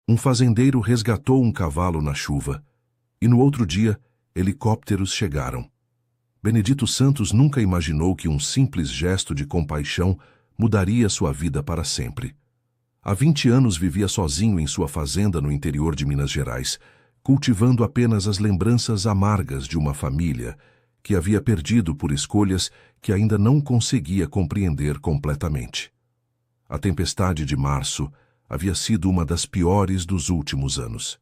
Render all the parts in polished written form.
Um fazendeiro resgatou um cavalo na chuva, e no outro dia, helicópteros chegaram. Benedito Santos nunca imaginou que um simples gesto de compaixão mudaria sua vida para sempre. Há 20 anos vivia sozinho em sua fazenda no interior de Minas Gerais, cultivando apenas as lembranças amargas de uma família que havia perdido por escolhas que ainda não conseguia compreender completamente. A tempestade de março havia sido uma das piores dos últimos anos.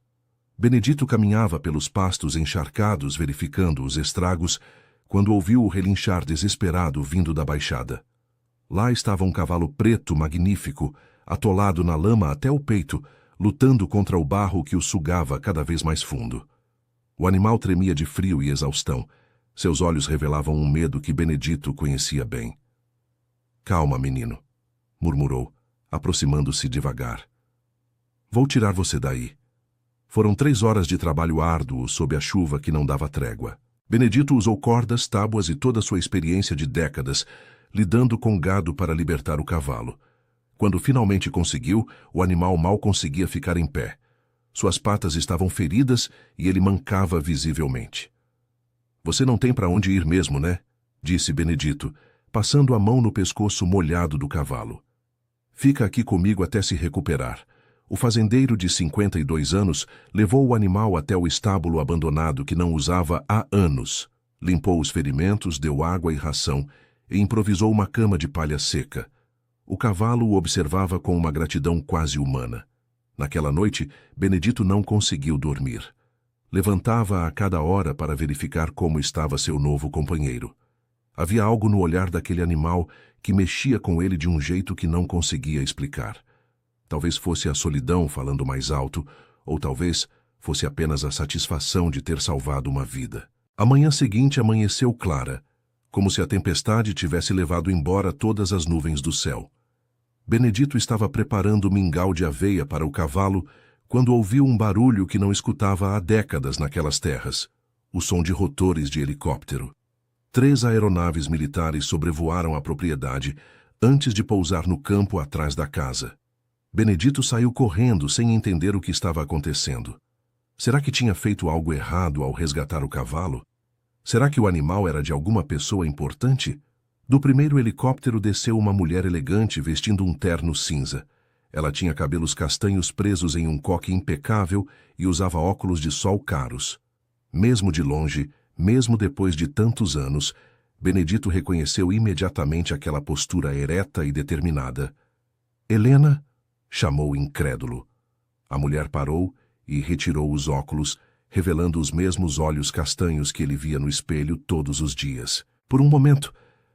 Benedito caminhava pelos pastos encharcados verificando os estragos quando ouviu o relinchar desesperado vindo da baixada. Lá estava um cavalo preto magnífico, atolado na lama até o peito, lutando contra o barro que o sugava cada vez mais fundo. O animal tremia de frio e exaustão. Seus olhos revelavam um medo que Benedito conhecia bem. "Calma, menino", murmurou, aproximando-se devagar. "Vou tirar você daí." Foram 3 horas de trabalho árduo sob a chuva que não dava trégua. Benedito usou cordas, tábuas e toda a sua experiência de décadas, lidando com gado para libertar o cavalo. Quando finalmente conseguiu, o animal mal conseguia ficar em pé. Suas patas estavam feridas e ele mancava visivelmente. "Você não tem para onde ir mesmo, né?", disse Benedito, passando a mão no pescoço molhado do cavalo. "Fica aqui comigo até se recuperar." O fazendeiro de 52 anos levou o animal até o estábulo abandonado que não usava há anos. Limpou os ferimentos, deu água e ração e improvisou uma cama de palha seca. O cavalo o observava com uma gratidão quase humana. Naquela noite, Benedito não conseguiu dormir. Levantava a cada hora para verificar como estava seu novo companheiro. Havia algo no olhar daquele animal que mexia com ele de um jeito que não conseguia explicar. Talvez fosse a solidão falando mais alto, ou talvez fosse apenas a satisfação de ter salvado uma vida. A manhã seguinte amanheceu clara, como se a tempestade tivesse levado embora todas as nuvens do céu. Benedito estava preparando mingau de aveia para o cavalo quando ouviu um barulho que não escutava há décadas naquelas terras, o som de rotores de helicóptero. 3 aeronaves militares sobrevoaram a propriedade antes de pousar no campo atrás da casa. Benedito saiu correndo sem entender o que estava acontecendo. Será que tinha feito algo errado ao resgatar o cavalo? Será que o animal era de alguma pessoa importante? Do primeiro helicóptero desceu uma mulher elegante vestindo um terno cinza. Ela tinha cabelos castanhos presos em um coque impecável e usava óculos de sol caros. Mesmo de longe, mesmo depois de tantos anos, Benedito reconheceu imediatamente aquela postura ereta e determinada. "Helena?", chamou incrédulo. A mulher parou e retirou os óculos, revelando os mesmos olhos castanhos que ele via no espelho todos os dias. Por um momento,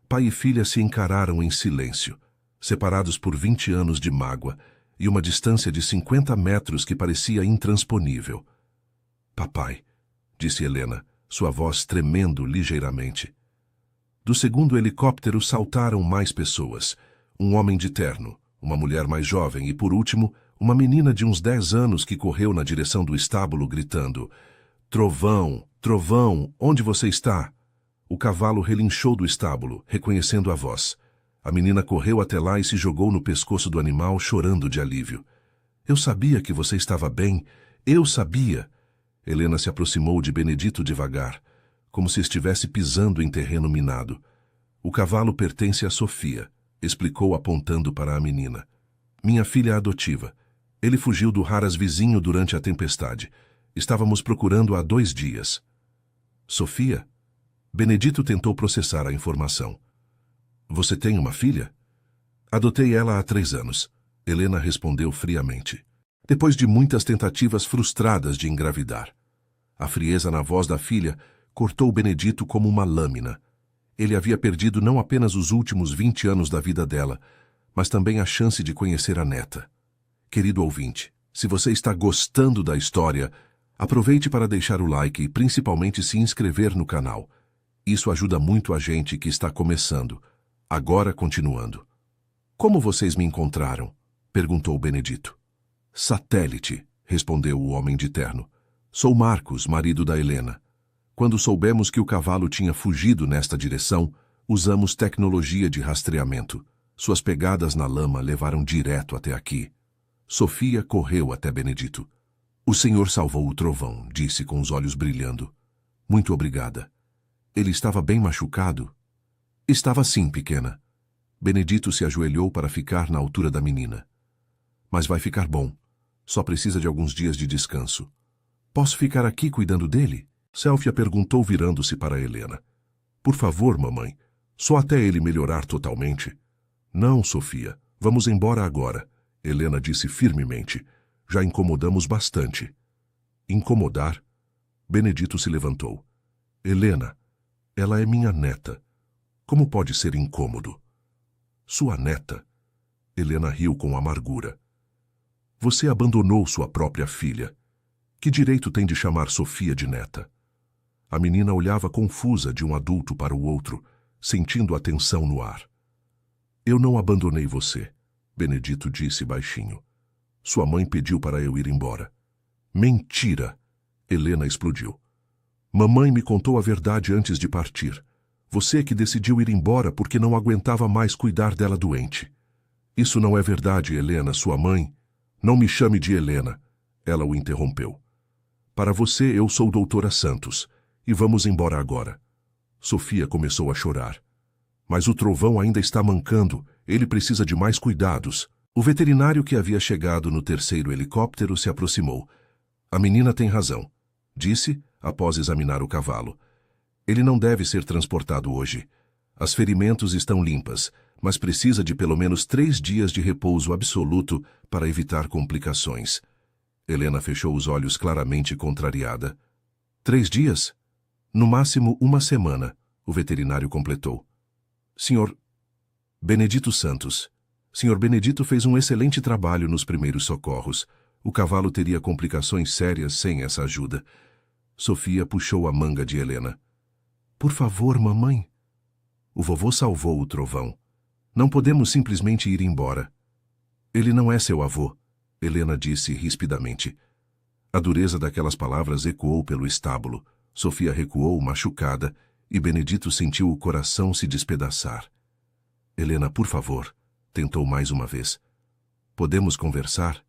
pai e filha se encararam em silêncio, separados por 20 anos de mágoa e uma distância de 50 metros que parecia intransponível. "Papai", disse Helena, sua voz tremendo ligeiramente. Do segundo helicóptero saltaram mais pessoas. Um homem de terno, uma mulher mais jovem e, por último, uma menina de uns 10 anos que correu na direção do estábulo gritando: "Trovão, Trovão, onde você está?" O cavalo relinchou do estábulo, reconhecendo a voz. A menina correu até lá e se jogou no pescoço do animal, chorando de alívio. "Eu sabia que você estava bem. Eu sabia." Helena se aproximou de Benedito devagar, como se estivesse pisando em terreno minado. "O cavalo pertence a Sofia", explicou apontando para a menina. "Minha filha adotiva. Ele fugiu do Haras vizinho durante a tempestade. Estávamos procurando há 2 dias." "Sofia?" Benedito tentou processar a informação. "Você tem uma filha?" "Adotei ela há 3 anos", Helena respondeu friamente. Depois de muitas tentativas frustradas de engravidar. A frieza na voz da filha cortou Benedito como uma lâmina. Ele havia perdido não apenas os últimos 20 anos da vida dela, mas também a chance de conhecer a neta. Querido ouvinte, se você está gostando da história, aproveite para deixar o like e principalmente se inscrever no canal. Isso ajuda muito a gente que está começando. Agora continuando. "Como vocês me encontraram?", perguntou Benedito. "Satélite", respondeu o homem de terno. "Sou Marcos, marido da Helena. Quando soubemos que o cavalo tinha fugido nesta direção, usamos tecnologia de rastreamento. Suas pegadas na lama levaram direto até aqui." Sofia correu até Benedito. O senhor salvou o trovão, disse com os olhos brilhando. Muito obrigada. Ele estava bem machucado? Estava sim, pequena. Benedito se ajoelhou para ficar na altura da menina. Mas vai ficar bom. Só precisa de alguns dias de descanso. Posso ficar aqui cuidando dele? Sélfia perguntou virando-se para Helena. Por favor, mamãe. Só até ele melhorar totalmente. Não, Sofia. Vamos embora agora. Helena disse firmemente. Já incomodamos bastante. Incomodar? Benedito se levantou. Helena, ela é minha neta. Como pode ser incômodo? Sua neta? Helena riu com amargura. Você abandonou sua própria filha. Que direito tem de chamar Sofia de neta? A menina olhava confusa de um adulto para o outro, sentindo a tensão no ar. Eu não abandonei você, Benedito disse baixinho. Sua mãe pediu para eu ir embora. Mentira! Helena explodiu. Mamãe me contou a verdade antes de partir. Você que decidiu ir embora porque não aguentava mais cuidar dela doente. Isso não é verdade, Helena, sua mãe. Não me chame de Helena. Ela o interrompeu. Para você, eu sou doutora Santos. E vamos embora agora. Sofia começou a chorar. Mas o trovão ainda está mancando. Ele precisa de mais cuidados. O veterinário que havia chegado no terceiro helicóptero se aproximou. A menina tem razão, disse, após examinar o cavalo. Ele não deve ser transportado hoje. As ferimentos estão limpas, mas precisa de pelo menos 3 dias de repouso absoluto para evitar complicações. Helena fechou os olhos claramente contrariada. 3 dias? No máximo 1 semana, o veterinário completou. Senhor Benedito Santos. Senhor Benedito fez um excelente trabalho nos primeiros socorros. O cavalo teria complicações sérias sem essa ajuda. Sofia puxou a manga de Helena. Por favor, mamãe. O vovô salvou o trovão. Não podemos simplesmente ir embora. Ele não é seu avô, Helena disse rispidamente. A dureza daquelas palavras ecoou pelo estábulo. Sofia recuou, machucada, e Benedito sentiu o coração se despedaçar. Helena, por favor, tentou mais uma vez. Podemos conversar?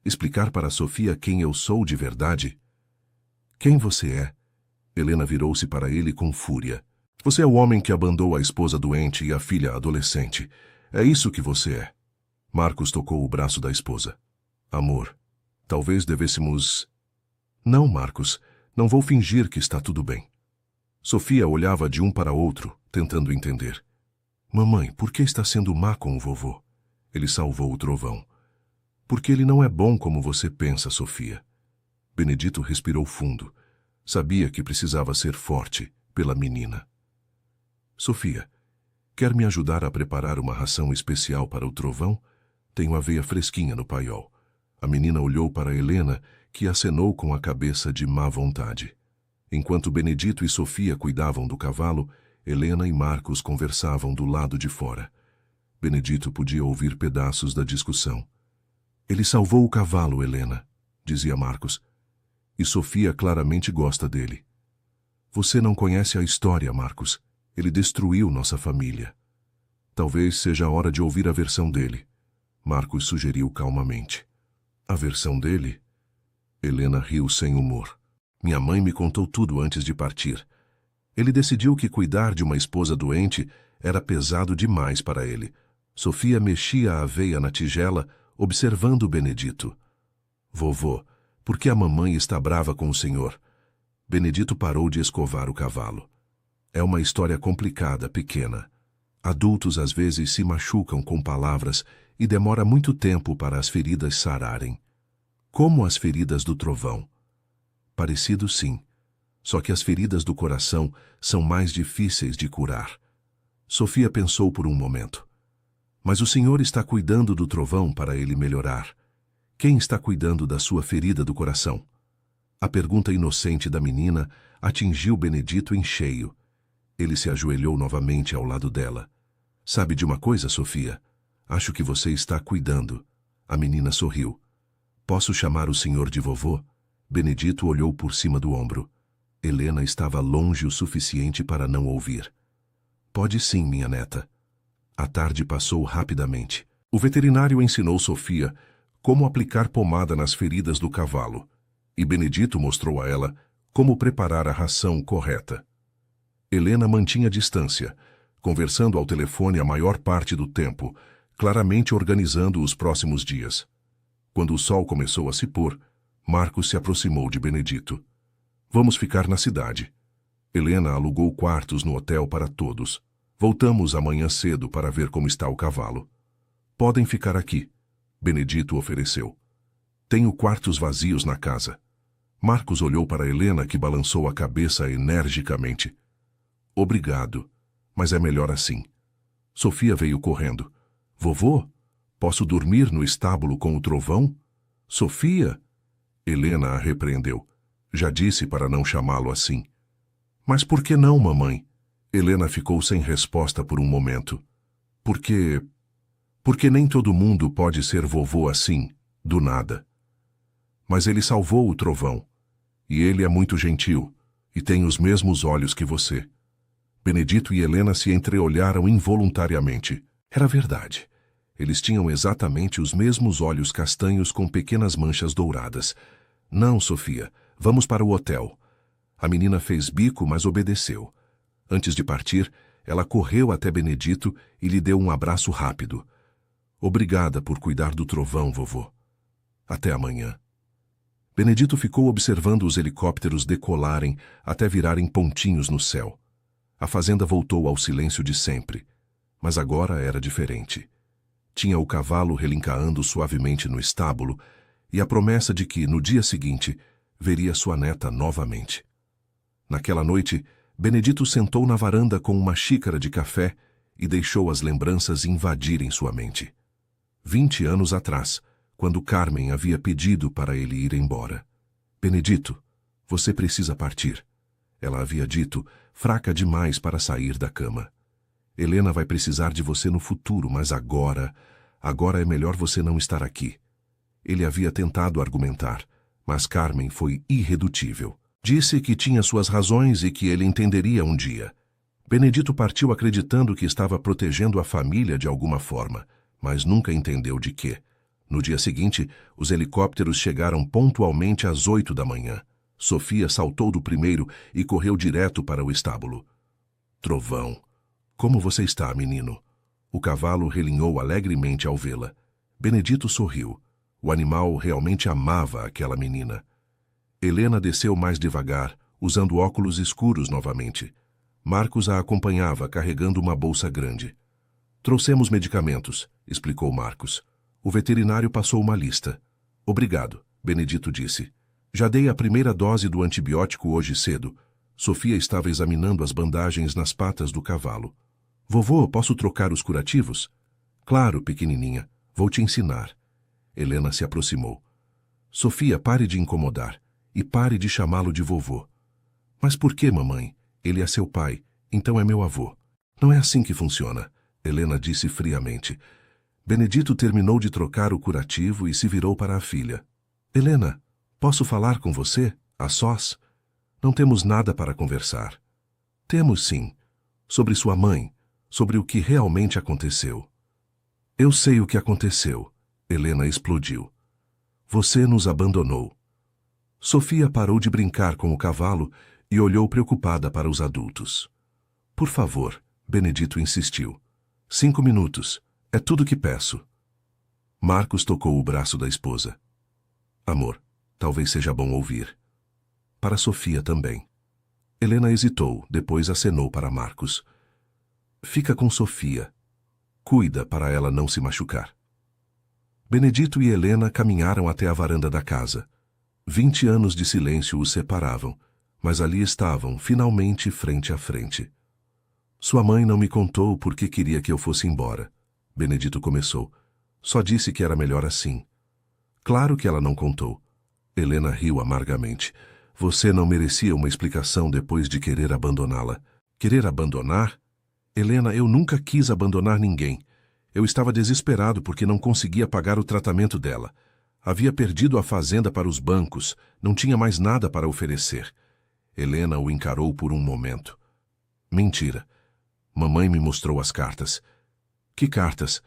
Explicar para Sofia quem eu sou de verdade? Quem você é? Helena virou-se para ele com fúria. Você é o homem que abandonou a esposa doente e a filha adolescente. É isso que você é. Marcos tocou o braço da esposa. Amor, talvez devêssemos... Não, Marcos, não vou fingir que está tudo bem. Sofia olhava de um para outro, tentando entender. Mamãe, por que está sendo má com o vovô? Ele salvou o trovão. Porque ele não é bom como você pensa, Sofia. Benedito respirou fundo. Sabia que precisava ser forte pela menina. Sofia, quer me ajudar a preparar uma ração especial para o trovão? Tenho aveia fresquinha no paiol. A menina olhou para Helena, que acenou com a cabeça de má vontade. Enquanto Benedito e Sofia cuidavam do cavalo, Helena e Marcos conversavam do lado de fora. Benedito podia ouvir pedaços da discussão. Ele salvou o cavalo, Helena, dizia Marcos. E Sofia claramente gosta dele. Você não conhece a história, Marcos. Ele destruiu nossa família. Talvez seja a hora de ouvir a versão dele. Marcos sugeriu calmamente. A versão dele? Helena riu sem humor. Minha mãe me contou tudo antes de partir. Ele decidiu que cuidar de uma esposa doente era pesado demais para ele. Sofia mexia a aveia na tigela, observando Benedito. Vovô, por que a mamãe está brava com o senhor? Benedito parou de escovar o cavalo. É uma história complicada, pequena. Adultos às vezes se machucam com palavras e demora muito tempo para as feridas sararem. Como as feridas do trovão. Parecido sim. Só que as feridas do coração são mais difíceis de curar. Sofia pensou por um momento. Mas o senhor está cuidando do trovão para ele melhorar. Quem está cuidando da sua ferida do coração? A pergunta inocente da menina atingiu Benedito em cheio. Ele se ajoelhou novamente ao lado dela. Sabe de uma coisa, Sofia? Acho que você está cuidando. A menina sorriu. Posso chamar o senhor de vovô? Benedito olhou por cima do ombro. Helena estava longe o suficiente para não ouvir. Pode sim, minha neta. A tarde passou rapidamente. O veterinário ensinou Sofia como aplicar pomada nas feridas do cavalo, e Benedito mostrou a ela como preparar a ração correta. Helena mantinha distância, conversando ao telefone a maior parte do tempo, claramente organizando os próximos dias. Quando o sol começou a se pôr, Marcos se aproximou de Benedito. Vamos ficar na cidade. Helena alugou quartos no hotel para todos. Voltamos amanhã cedo para ver como está o cavalo. Podem ficar aqui, Benedito ofereceu. Tenho quartos vazios na casa. Marcos olhou para Helena, que balançou a cabeça energicamente. Obrigado, mas é melhor assim. Sofia veio correndo. Vovô, posso dormir no estábulo com o trovão? Sofia? Helena a repreendeu. Já disse para não chamá-lo assim. Mas por que não, mamãe? Helena ficou sem resposta por um momento. Porque nem todo mundo pode ser vovô assim, do nada. Mas ele salvou o trovão. E ele é muito gentil, e tem os mesmos olhos que você. Benedito e Helena se entreolharam involuntariamente. Era verdade. Eles tinham exatamente os mesmos olhos castanhos com pequenas manchas douradas. Não, Sofia, vamos para o hotel. A menina fez bico, mas obedeceu. Antes de partir, ela correu até Benedito e lhe deu um abraço rápido. Obrigada por cuidar do trovão, vovô. Até amanhã. Benedito ficou observando os helicópteros decolarem até virarem pontinhos no céu. A fazenda voltou ao silêncio de sempre, mas agora era diferente. Tinha o cavalo relincaando suavemente no estábulo e a promessa de que, no dia seguinte, veria sua neta novamente. Naquela noite, Benedito sentou na varanda com uma xícara de café e deixou as lembranças invadirem sua mente. 20 anos atrás, quando Carmen havia pedido para ele ir embora. Benedito, você precisa partir. Ela havia dito, fraca demais para sair da cama. Helena vai precisar de você no futuro, mas agora é melhor você não estar aqui. Ele havia tentado argumentar, mas Carmen foi irredutível. Disse que tinha suas razões e que ele entenderia um dia. Benedito partiu acreditando que estava protegendo a família de alguma forma, mas nunca entendeu de quê. No dia seguinte, os helicópteros chegaram pontualmente às 8 da manhã. Sofia saltou do primeiro e correu direto para o estábulo. Trovão. Como você está, menino? O cavalo relinhou alegremente ao vê-la. Benedito sorriu. O animal realmente amava aquela menina. Helena desceu mais devagar, usando óculos escuros novamente. Marcos a acompanhava, carregando uma bolsa grande. Trouxemos medicamentos, explicou Marcos. O veterinário passou uma lista. Obrigado, Benedito disse. Já dei a primeira dose do antibiótico hoje cedo. Sofia estava examinando as bandagens nas patas do cavalo. Vovô, posso trocar os curativos? Claro, pequenininha. Vou te ensinar. Helena se aproximou. Sofia, pare de incomodar. E pare de chamá-lo de vovô. Mas por que, mamãe? Ele é seu pai, então é meu avô. Não é assim que funciona, Helena disse friamente. Benedito terminou de trocar o curativo e se virou para a filha. Helena, posso falar com você, a sós? Não temos nada para conversar. Temos sim. Sobre sua mãe, sobre o que realmente aconteceu. Eu sei o que aconteceu, Helena explodiu. Você nos abandonou. Sofia parou de brincar com o cavalo e olhou preocupada para os adultos. Por favor, Benedito insistiu. 5 minutos. É tudo que peço. Marcos tocou o braço da esposa. Amor, talvez seja bom ouvir. Para Sofia também. Helena hesitou, depois acenou para Marcos. Fica com Sofia. Cuida para ela não se machucar. Benedito e Helena caminharam até a varanda da casa. 20 anos de silêncio os separavam, mas ali estavam, finalmente frente a frente. Sua mãe não me contou por que queria que eu fosse embora. Benedito começou. Só disse que era melhor assim. Claro que ela não contou. Helena riu amargamente. Você não merecia uma explicação depois de querer abandoná-la. Querer abandonar? Helena, eu nunca quis abandonar ninguém. Eu estava desesperado porque não conseguia pagar o tratamento dela. Havia perdido a fazenda para os bancos, não tinha mais nada para oferecer. Helena o encarou por um momento. Mentira. Mamãe me mostrou as cartas. Que cartas?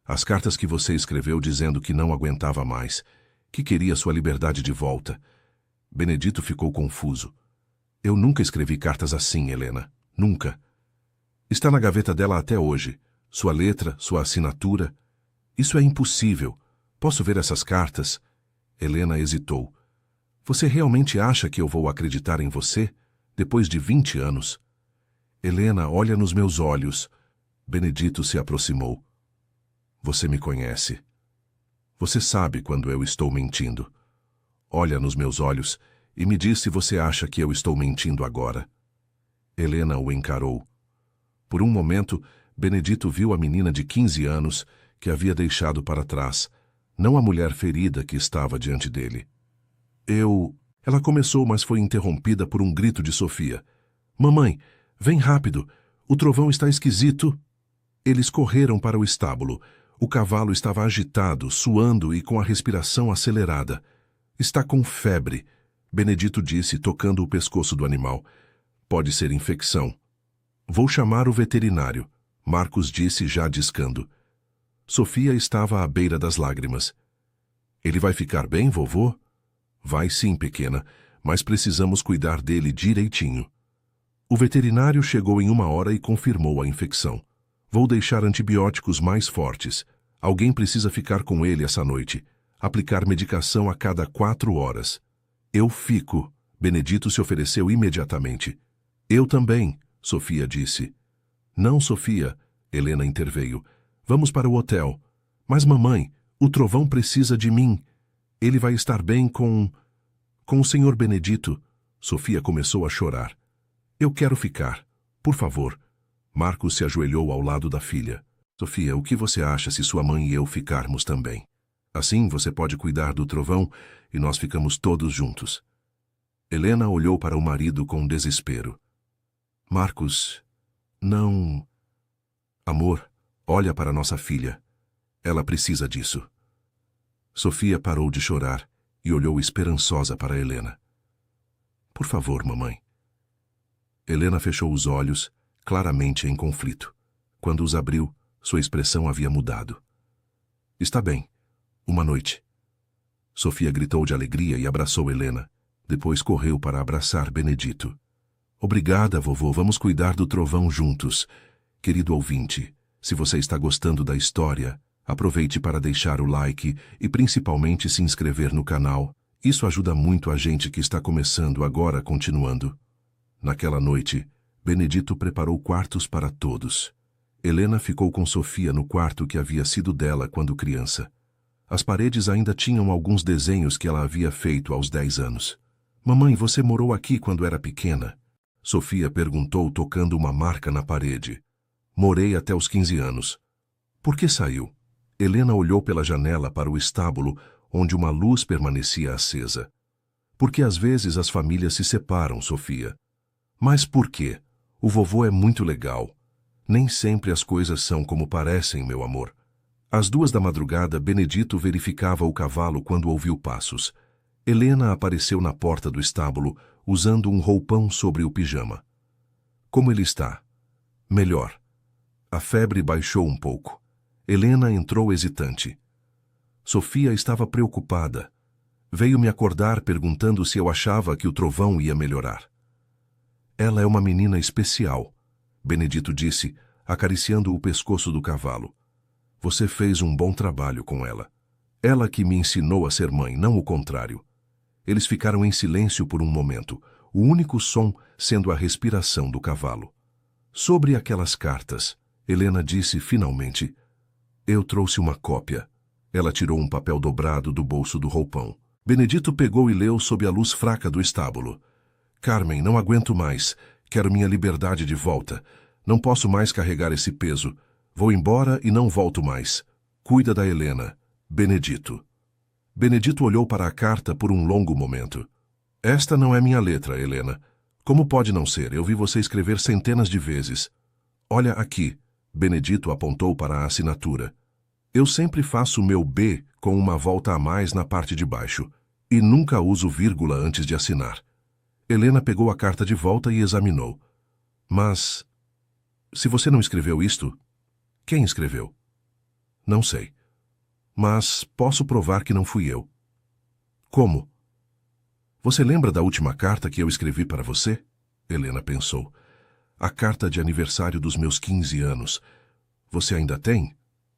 As cartas que você escreveu dizendo que não aguentava mais, que queria sua liberdade de volta. Benedito ficou confuso. Eu nunca escrevi cartas assim, Helena. Nunca. Está na gaveta dela até hoje. Sua letra, sua assinatura. Isso é impossível. Posso ver essas cartas? Helena hesitou. Você realmente acha que eu vou acreditar em você? Depois de 20 anos? Helena, olha nos meus olhos. Benedito se aproximou. Você me conhece. Você sabe quando eu estou mentindo. Olha nos meus olhos e me diz se você acha que eu estou mentindo agora. Helena o encarou. Por um momento, Benedito viu a menina de 15 anos que havia deixado para trás, não a mulher ferida que estava diante dele. Ela começou, mas foi interrompida por um grito de Sofia. Mamãe, vem rápido! O trovão está esquisito! Eles correram para o estábulo. O cavalo estava agitado, suando e com a respiração acelerada. Está com febre, Benedito disse, tocando o pescoço do animal. Pode ser infecção. Vou chamar o veterinário, Marcos disse, já discando. Sofia estava à beira das lágrimas. Ele vai ficar bem, vovô? Vai sim, pequena, mas precisamos cuidar dele direitinho. O veterinário chegou em 1 hora e confirmou a infecção. Vou deixar antibióticos mais fortes. Alguém precisa ficar com ele essa noite. Aplicar medicação a cada 4 horas. Eu fico. Benedito se ofereceu imediatamente. Eu também, Sofia disse. Não, Sofia, Helena interveio. Vamos para o hotel. Mas, mamãe, o trovão precisa de mim. Ele vai estar bem com o senhor Benedito. Sofia começou a chorar. Eu quero ficar. Por favor. Marcos se ajoelhou ao lado da filha. Sofia, o que você acha se sua mãe e eu ficarmos também? Assim você pode cuidar do trovão e nós ficamos todos juntos. Helena olhou para o marido com desespero. Marcos, não... Amor, olha para nossa filha. Ela precisa disso. Sofia parou de chorar e olhou esperançosa para Helena. Por favor, mamãe. Helena fechou os olhos, claramente em conflito. Quando os abriu, sua expressão havia mudado. Está bem. Uma noite. Sofia gritou de alegria e abraçou Helena. Depois correu para abraçar Benedito. Obrigada, vovô. Vamos cuidar do trovão juntos. Querido ouvinte, se você está gostando da história, aproveite para deixar o like e principalmente se inscrever no canal. Isso ajuda muito a gente que está começando agora continuando. Naquela noite, Benedito preparou quartos para todos. Helena ficou com Sofia no quarto que havia sido dela quando criança. As paredes ainda tinham alguns desenhos que ela havia feito aos 10 anos. Mamãe, você morou aqui quando era pequena? Sofia perguntou, tocando uma marca na parede. Morei até os 15 anos. Por que saiu? Helena olhou pela janela para o estábulo, onde uma luz permanecia acesa. Porque às vezes as famílias se separam, Sofia. Mas por quê? O vovô é muito legal. Nem sempre as coisas são como parecem, meu amor. Às 2 da madrugada, Benedito verificava o cavalo quando ouviu passos. Helena apareceu na porta do estábulo, usando um roupão sobre o pijama. Como ele está? Melhor. A febre baixou um pouco. Helena entrou hesitante. Sofia estava preocupada. Veio me acordar perguntando se eu achava que o trovão ia melhorar. Ela é uma menina especial, Benedito disse, acariciando o pescoço do cavalo. Você fez um bom trabalho com ela. Ela que me ensinou a ser mãe, não o contrário. Eles ficaram em silêncio por um momento, o único som sendo a respiração do cavalo. Sobre aquelas cartas, Helena disse finalmente, eu trouxe uma cópia. Ela tirou um papel dobrado do bolso do roupão. Benedito pegou e leu sob a luz fraca do estábulo. Carmen, não aguento mais. Quero minha liberdade de volta. Não posso mais carregar esse peso. Vou embora e não volto mais. Cuida da Helena. Benedito. Benedito olhou para a carta por um longo momento. Esta não é minha letra, Helena. Como pode não ser? Eu vi você escrever centenas de vezes. Olha aqui. Benedito apontou para a assinatura. Eu sempre faço o meu B com uma volta a mais na parte de baixo. E nunca uso vírgula antes de assinar. Helena pegou a carta de volta e examinou. Mas, se você não escreveu isto, quem escreveu? Não sei. Mas posso provar que não fui eu. Como? Você lembra da última carta que eu escrevi para você? Helena pensou. A carta de aniversário dos meus 15 anos. Você ainda tem?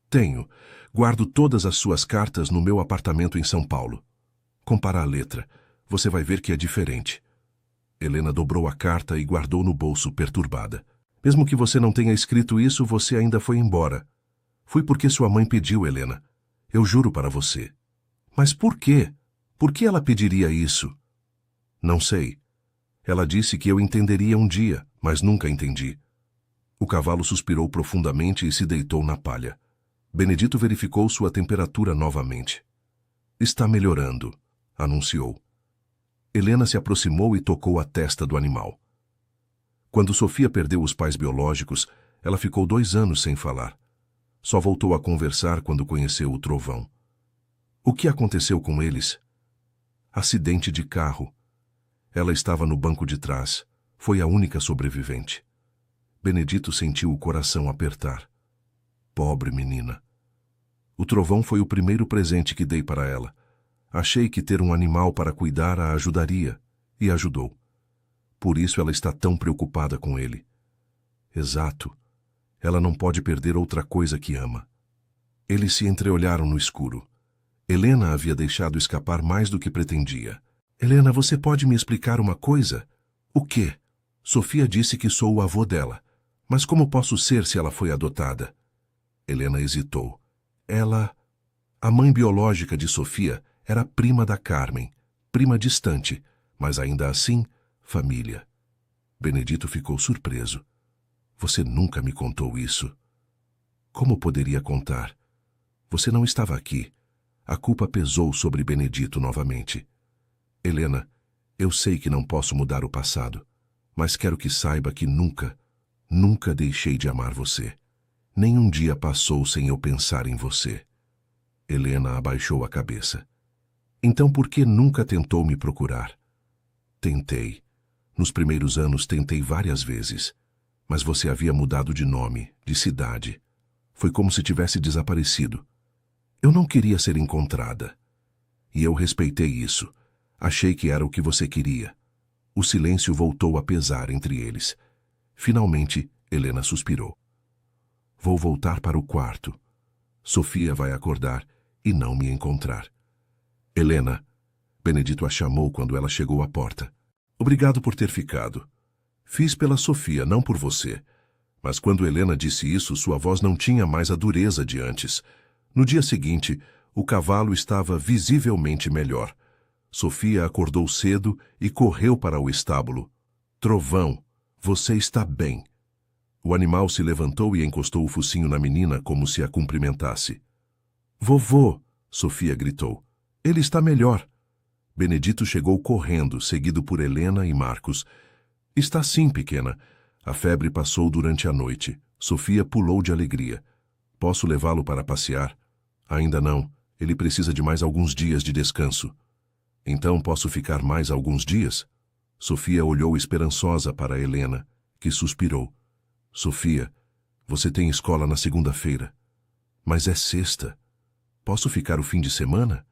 Tenho. Guardo todas as suas cartas no meu apartamento em São Paulo. Compara a letra. Você vai ver que é diferente. Helena dobrou a carta e guardou no bolso, perturbada. Mesmo que você não tenha escrito isso, você ainda foi embora. Fui porque sua mãe pediu, Helena. Eu juro para você. Mas por quê? Por que ela pediria isso? Não sei. Ela disse que eu entenderia um dia, mas nunca entendi. O cavalo suspirou profundamente e se deitou na palha. Benedito verificou sua temperatura novamente. Está melhorando, anunciou. Helena se aproximou e tocou a testa do animal. Quando Sofia perdeu os pais biológicos, ela ficou 2 anos sem falar. Só voltou a conversar quando conheceu o Trovão. O que aconteceu com eles? Acidente de carro. Ela estava no banco de trás. Foi a única sobrevivente. Benedito sentiu o coração apertar. Pobre menina. O Trovão foi o primeiro presente que dei para ela. Achei que ter um animal para cuidar a ajudaria, e ajudou. Por isso ela está tão preocupada com ele. Exato. Ela não pode perder outra coisa que ama. Eles se entreolharam no escuro. Helena havia deixado escapar mais do que pretendia. Helena, você pode me explicar uma coisa? O quê? Sofia disse que sou o avô dela. Mas como posso ser se ela foi adotada? Helena hesitou. Ela... A mãe biológica de Sofia era prima da Carmen, prima distante, mas ainda assim, família. Benedito ficou surpreso. Você nunca me contou isso. Como poderia contar? Você não estava aqui. A culpa pesou sobre Benedito novamente. Helena, eu sei que não posso mudar o passado, mas quero que saiba que nunca deixei de amar você. Nenhum dia passou sem eu pensar em você. Helena abaixou a cabeça. Então por que nunca tentou me procurar? Tentei. Nos primeiros anos tentei várias vezes. Mas você havia mudado de nome, de cidade. Foi como se tivesse desaparecido. Eu não queria ser encontrada. E eu respeitei isso. Achei que era o que você queria. O silêncio voltou a pesar entre eles. Finalmente, Helena suspirou. Vou voltar para o quarto. Sofia vai acordar e não me encontrar. Helena, Benedito a chamou quando ela chegou à porta. Obrigado por ter ficado. Fiz pela Sofia, não por você. Mas quando Helena disse isso, sua voz não tinha mais a dureza de antes. No dia seguinte, o cavalo estava visivelmente melhor. Sofia acordou cedo e correu para o estábulo. Trovão, você está bem. O animal se levantou e encostou o focinho na menina como se a cumprimentasse. Vovô, Sofia gritou. Ele está melhor. Benedito chegou correndo, seguido por Helena e Marcos. Está sim, pequena. A febre passou durante a noite. Sofia pulou de alegria. Posso levá-lo para passear? Ainda não. Ele precisa de mais alguns dias de descanso. Então posso ficar mais alguns dias? Sofia olhou esperançosa para Helena, que suspirou. Sofia, você tem escola na segunda-feira. Mas é sexta. Posso ficar o fim de semana?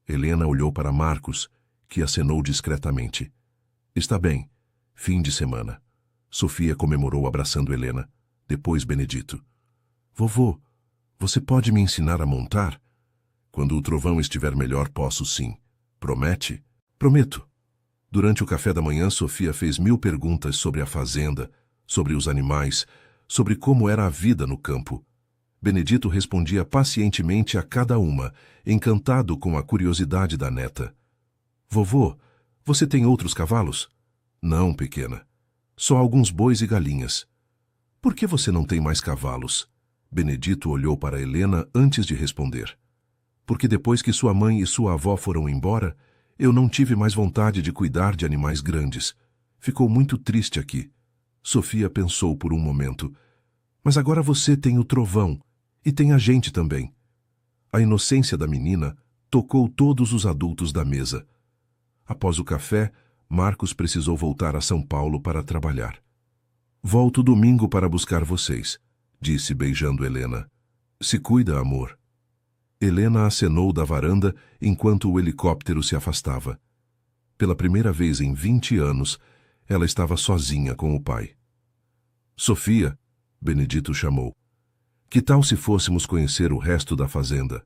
Helena olhou para Marcos, que acenou discretamente. Está bem. Fim de semana. Sofia comemorou abraçando Helena. Depois Benedito. Vovô, você pode me ensinar a montar? Quando o Trovão estiver melhor, posso sim. Promete? Prometo. Durante o café da manhã, Sofia fez 1000 perguntas sobre a fazenda, sobre os animais, sobre como era a vida no campo. Benedito respondia pacientemente a cada uma, encantado com a curiosidade da neta. Vovô, você tem outros cavalos? Não, pequena. Só alguns bois e galinhas. Por que você não tem mais cavalos? Benedito olhou para Helena antes de responder. Porque depois que sua mãe e sua avó foram embora, eu não tive mais vontade de cuidar de animais grandes. Ficou muito triste aqui. Sofia pensou por um momento. Mas agora você tem o Trovão, e tem a gente também. A inocência da menina tocou todos os adultos da mesa. Após o café, Marcos precisou voltar a São Paulo para trabalhar. Volto domingo para buscar vocês, disse beijando Helena. Se cuida, amor. Helena acenou da varanda enquanto o helicóptero se afastava. Pela primeira vez em 20 anos, ela estava sozinha com o pai. Sofia, Benedito chamou. Que tal se fôssemos conhecer o resto da fazenda?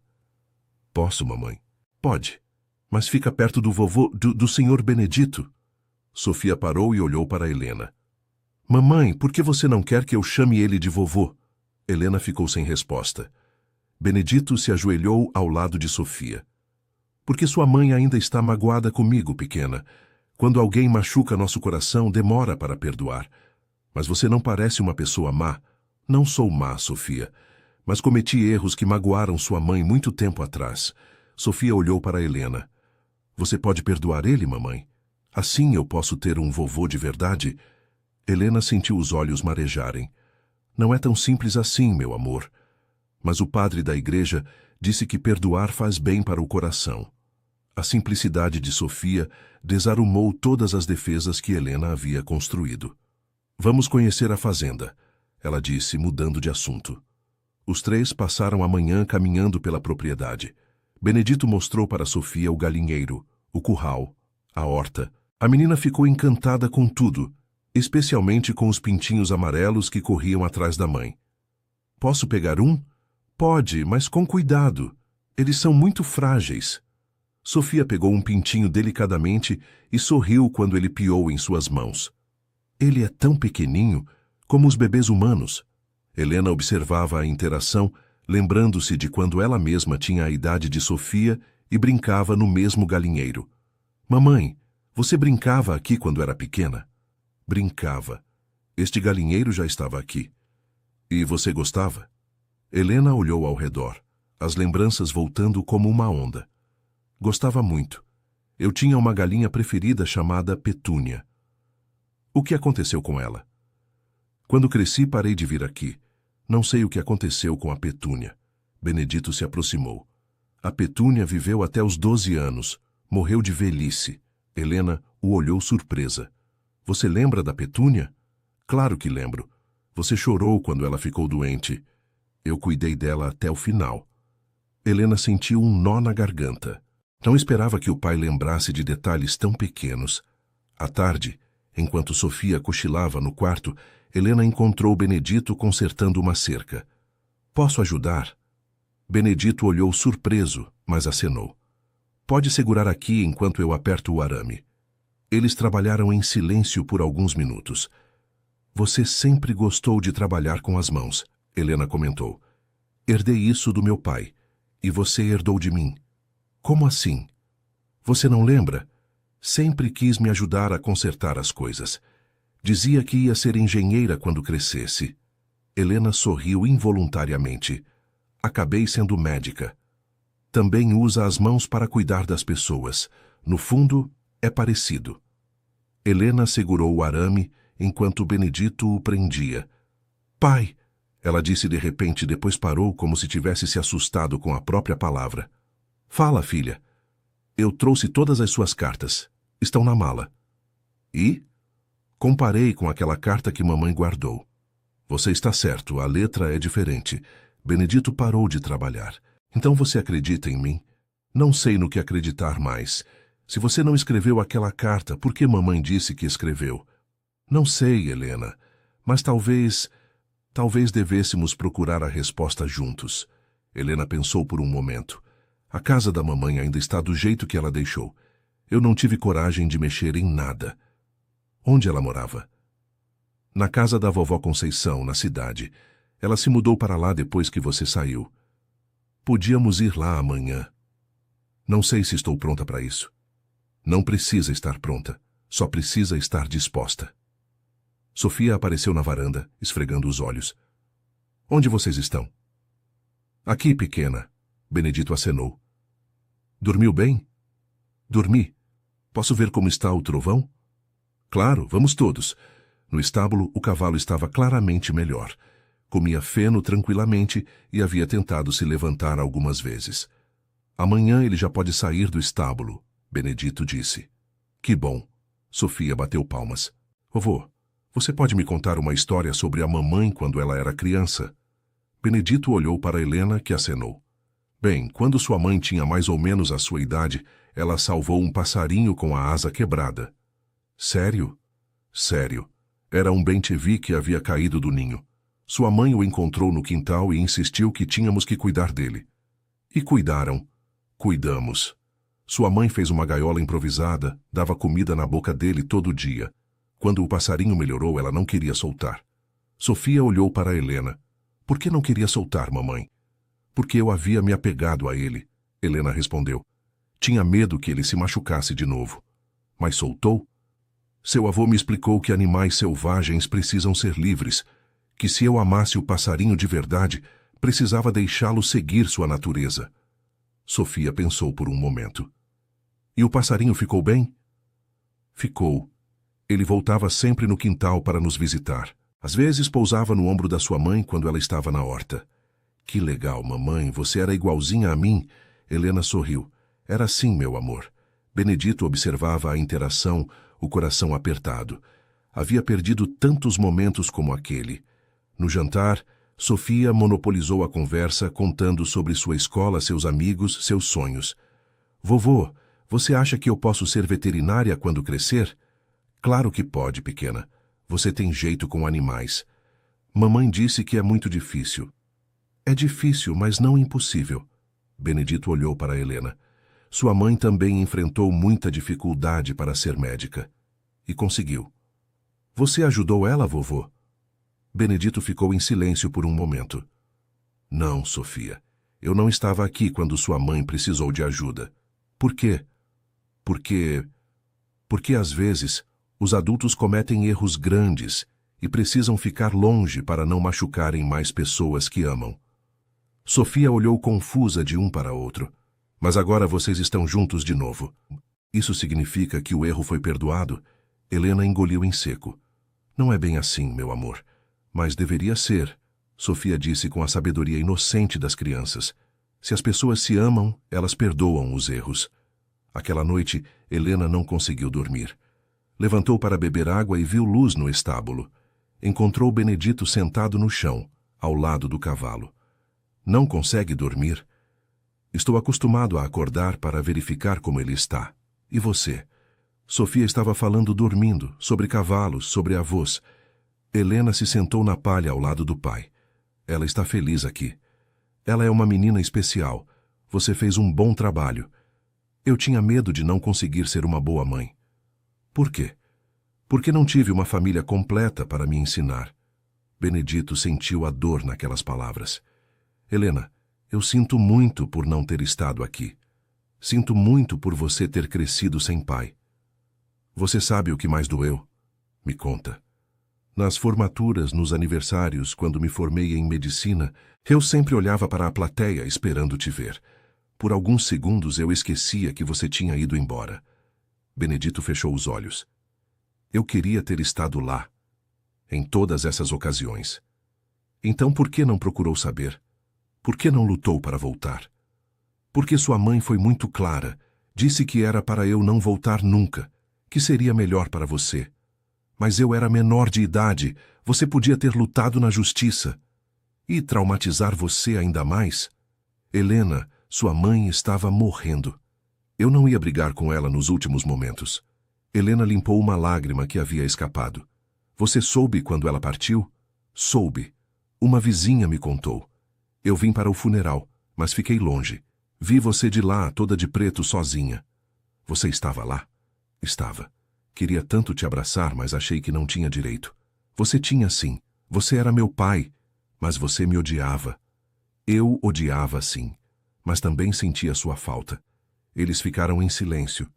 Posso, mamãe? Pode. Mas fica perto do vovô, do senhor Benedito. Sofia parou e olhou para Helena. Mamãe, por que você não quer que eu chame ele de vovô? Helena ficou sem resposta. Benedito se ajoelhou ao lado de Sofia. Porque sua mãe ainda está magoada comigo, pequena. Quando alguém machuca nosso coração, demora para perdoar. Mas você não parece uma pessoa má. Não sou má, Sofia. Mas cometi erros que magoaram sua mãe muito tempo atrás. Sofia olhou para Helena. Você pode perdoar ele, mamãe? Assim eu posso ter um vovô de verdade? Helena sentiu os olhos marejarem. Não é tão simples assim, meu amor. Mas o padre da igreja disse que perdoar faz bem para o coração. A simplicidade de Sofia desarrumou todas as defesas que Helena havia construído. Vamos conhecer a fazenda, ela disse, mudando de assunto. Os três passaram a manhã caminhando pela propriedade. Benedito mostrou para Sofia o galinheiro, o curral, a horta. A menina ficou encantada com tudo, especialmente com os pintinhos amarelos que corriam atrás da mãe. Posso pegar um? Pode, mas com cuidado. Eles são muito frágeis. Sofia pegou um pintinho delicadamente e sorriu quando ele piou em suas mãos. Ele é tão pequeninho como os bebês humanos. Helena observava a interação, lembrando-se de quando ela mesma tinha a idade de Sofia e brincava no mesmo galinheiro. Mamãe, você brincava aqui quando era pequena? Brincava. Este galinheiro já estava aqui. E você gostava? Helena olhou ao redor, as lembranças voltando como uma onda. Gostava muito. Eu tinha uma galinha preferida chamada Petúnia. O que aconteceu com ela? Quando cresci, parei de vir aqui. Não sei o que aconteceu com a Petúnia. Benedito se aproximou. A Petúnia viveu até os 12 anos. Morreu de velhice. Helena o olhou surpresa. Você lembra da Petúnia? Claro que lembro. Você chorou quando ela ficou doente. Eu cuidei dela até o final. Helena sentiu um nó na garganta. Não esperava que o pai lembrasse de detalhes tão pequenos. À tarde, enquanto Sofia cochilava no quarto, Helena encontrou Benedito consertando uma cerca. Posso ajudar? Benedito olhou surpreso, mas acenou. Pode segurar aqui enquanto eu aperto o arame. Eles trabalharam em silêncio por alguns minutos. Você sempre gostou de trabalhar com as mãos, Helena comentou. Herdei isso do meu pai, e você herdou de mim. Como assim? Você não lembra? Sempre quis me ajudar a consertar as coisas. Dizia que ia ser engenheira quando crescesse. Helena sorriu involuntariamente. Acabei sendo médica. Também usa as mãos para cuidar das pessoas. No fundo, é parecido. Helena segurou o arame enquanto Benedito o prendia. Pai! Ela disse de repente, depois parou como se tivesse se assustado com a própria palavra. Fala, filha. Eu trouxe todas as suas cartas. Estão na mala. E? Comparei com aquela carta que mamãe guardou. Você está certo, a letra é diferente. Benedito parou de trabalhar. Então você acredita em mim? Não sei no que acreditar mais. Se você não escreveu aquela carta, por que mamãe disse que escreveu? Não sei, Helena, mas talvez devêssemos procurar a resposta juntos. Helena pensou por um momento. A casa da mamãe ainda está do jeito que ela deixou. Eu não tive coragem de mexer em nada. Onde ela morava? Na casa da vovó Conceição, na cidade. Ela se mudou para lá depois que você saiu. Podíamos ir lá amanhã. Não sei se estou pronta para isso. Não precisa estar pronta. Só precisa estar disposta. Sofia apareceu na varanda, esfregando os olhos. Onde vocês estão? Aqui, pequena. Benedito acenou. Dormiu bem? Dormi. Posso ver como está o trovão? Claro, vamos todos. No estábulo, o cavalo estava claramente melhor. Comia feno tranquilamente e havia tentado se levantar algumas vezes. Amanhã ele já pode sair do estábulo, Benedito disse. Que bom. Sofia bateu palmas. Vovô, você pode me contar uma história sobre a mamãe quando ela era criança? Benedito olhou para Helena, que acenou. Bem, quando sua mãe tinha mais ou menos a sua idade, ela salvou um passarinho com a asa quebrada. Sério? Sério. Era um bem-te-vi que havia caído do ninho. Sua mãe o encontrou no quintal e insistiu que tínhamos que cuidar dele. E cuidaram. Cuidamos. Sua mãe fez uma gaiola improvisada, dava comida na boca dele todo dia. Quando o passarinho melhorou, ela não queria soltar. Sofia olhou para Helena. Por que não queria soltar, mamãe? Porque eu havia me apegado a ele, Helena respondeu. Tinha medo que ele se machucasse de novo. Mas soltou? Seu avô me explicou que animais selvagens precisam ser livres, que se eu amasse o passarinho de verdade, precisava deixá-lo seguir sua natureza. Sofia pensou por um momento. E o passarinho ficou bem? Ficou. Ele voltava sempre no quintal para nos visitar. Às vezes pousava no ombro da sua mãe quando ela estava na horta. Que legal, mamãe, você era igualzinha a mim. Helena sorriu. Era assim, meu amor. Benedito observava a interação, o coração apertado. Havia perdido tantos momentos como aquele. No jantar, Sofia monopolizou a conversa, contando sobre sua escola, seus amigos, seus sonhos. Vovô, você acha que eu posso ser veterinária quando crescer? Claro que pode, pequena. Você tem jeito com animais. Mamãe disse que é muito difícil. É difícil, mas não impossível. Benedito olhou para Helena. Sua mãe também enfrentou muita dificuldade para ser médica. E conseguiu. Você ajudou ela, vovô? Benedito ficou em silêncio por um momento. Não, Sofia. Eu não estava aqui quando sua mãe precisou de ajuda. Por quê? Porque às vezes os adultos cometem erros grandes e precisam ficar longe para não machucarem mais pessoas que amam. Sofia olhou confusa de um para outro. Mas agora vocês estão juntos de novo. Isso significa que o erro foi perdoado? Helena engoliu em seco. Não é bem assim, meu amor. Mas deveria ser, Sofia disse com a sabedoria inocente das crianças. Se as pessoas se amam, elas perdoam os erros. Aquela noite, Helena não conseguiu dormir. Levantou para beber água e viu luz no estábulo. Encontrou Benedito sentado no chão, ao lado do cavalo. Não consegue dormir? Estou acostumado a acordar para verificar como ele está. E você? Sofia estava falando dormindo, sobre cavalos, sobre avós. Helena se sentou na palha ao lado do pai. Ela está feliz aqui. Ela é uma menina especial. Você fez um bom trabalho. Eu tinha medo de não conseguir ser uma boa mãe. Por quê? Porque não tive uma família completa para me ensinar. Benedito sentiu a dor naquelas palavras. Helena, eu sinto muito por não ter estado aqui. Sinto muito por você ter crescido sem pai. Você sabe o que mais doeu? Me conta. Nas formaturas, nos aniversários, quando me formei em medicina, eu sempre olhava para a plateia esperando te ver. Por alguns segundos eu esquecia que você tinha ido embora. Benedito fechou os olhos. Eu queria ter estado lá, em todas essas ocasiões. Então por que não procurou saber? Por que não lutou para voltar? Porque sua mãe foi muito clara, disse que era para eu não voltar nunca, que seria melhor para você. Mas eu era menor de idade, você podia ter lutado na justiça. E traumatizar você ainda mais? Helena, sua mãe estava morrendo. Eu não ia brigar com ela nos últimos momentos. Helena limpou uma lágrima que havia escapado. Você soube quando ela partiu? Soube. Uma vizinha me contou. Eu vim para o funeral, mas fiquei longe. Vi você de lá, toda de preto, sozinha. Você estava lá? Estava. Queria tanto te abraçar, mas achei que não tinha direito. Você tinha sim. Você era meu pai, mas você me odiava. Eu odiava sim, mas também sentia sua falta. Eles ficaram em silêncio.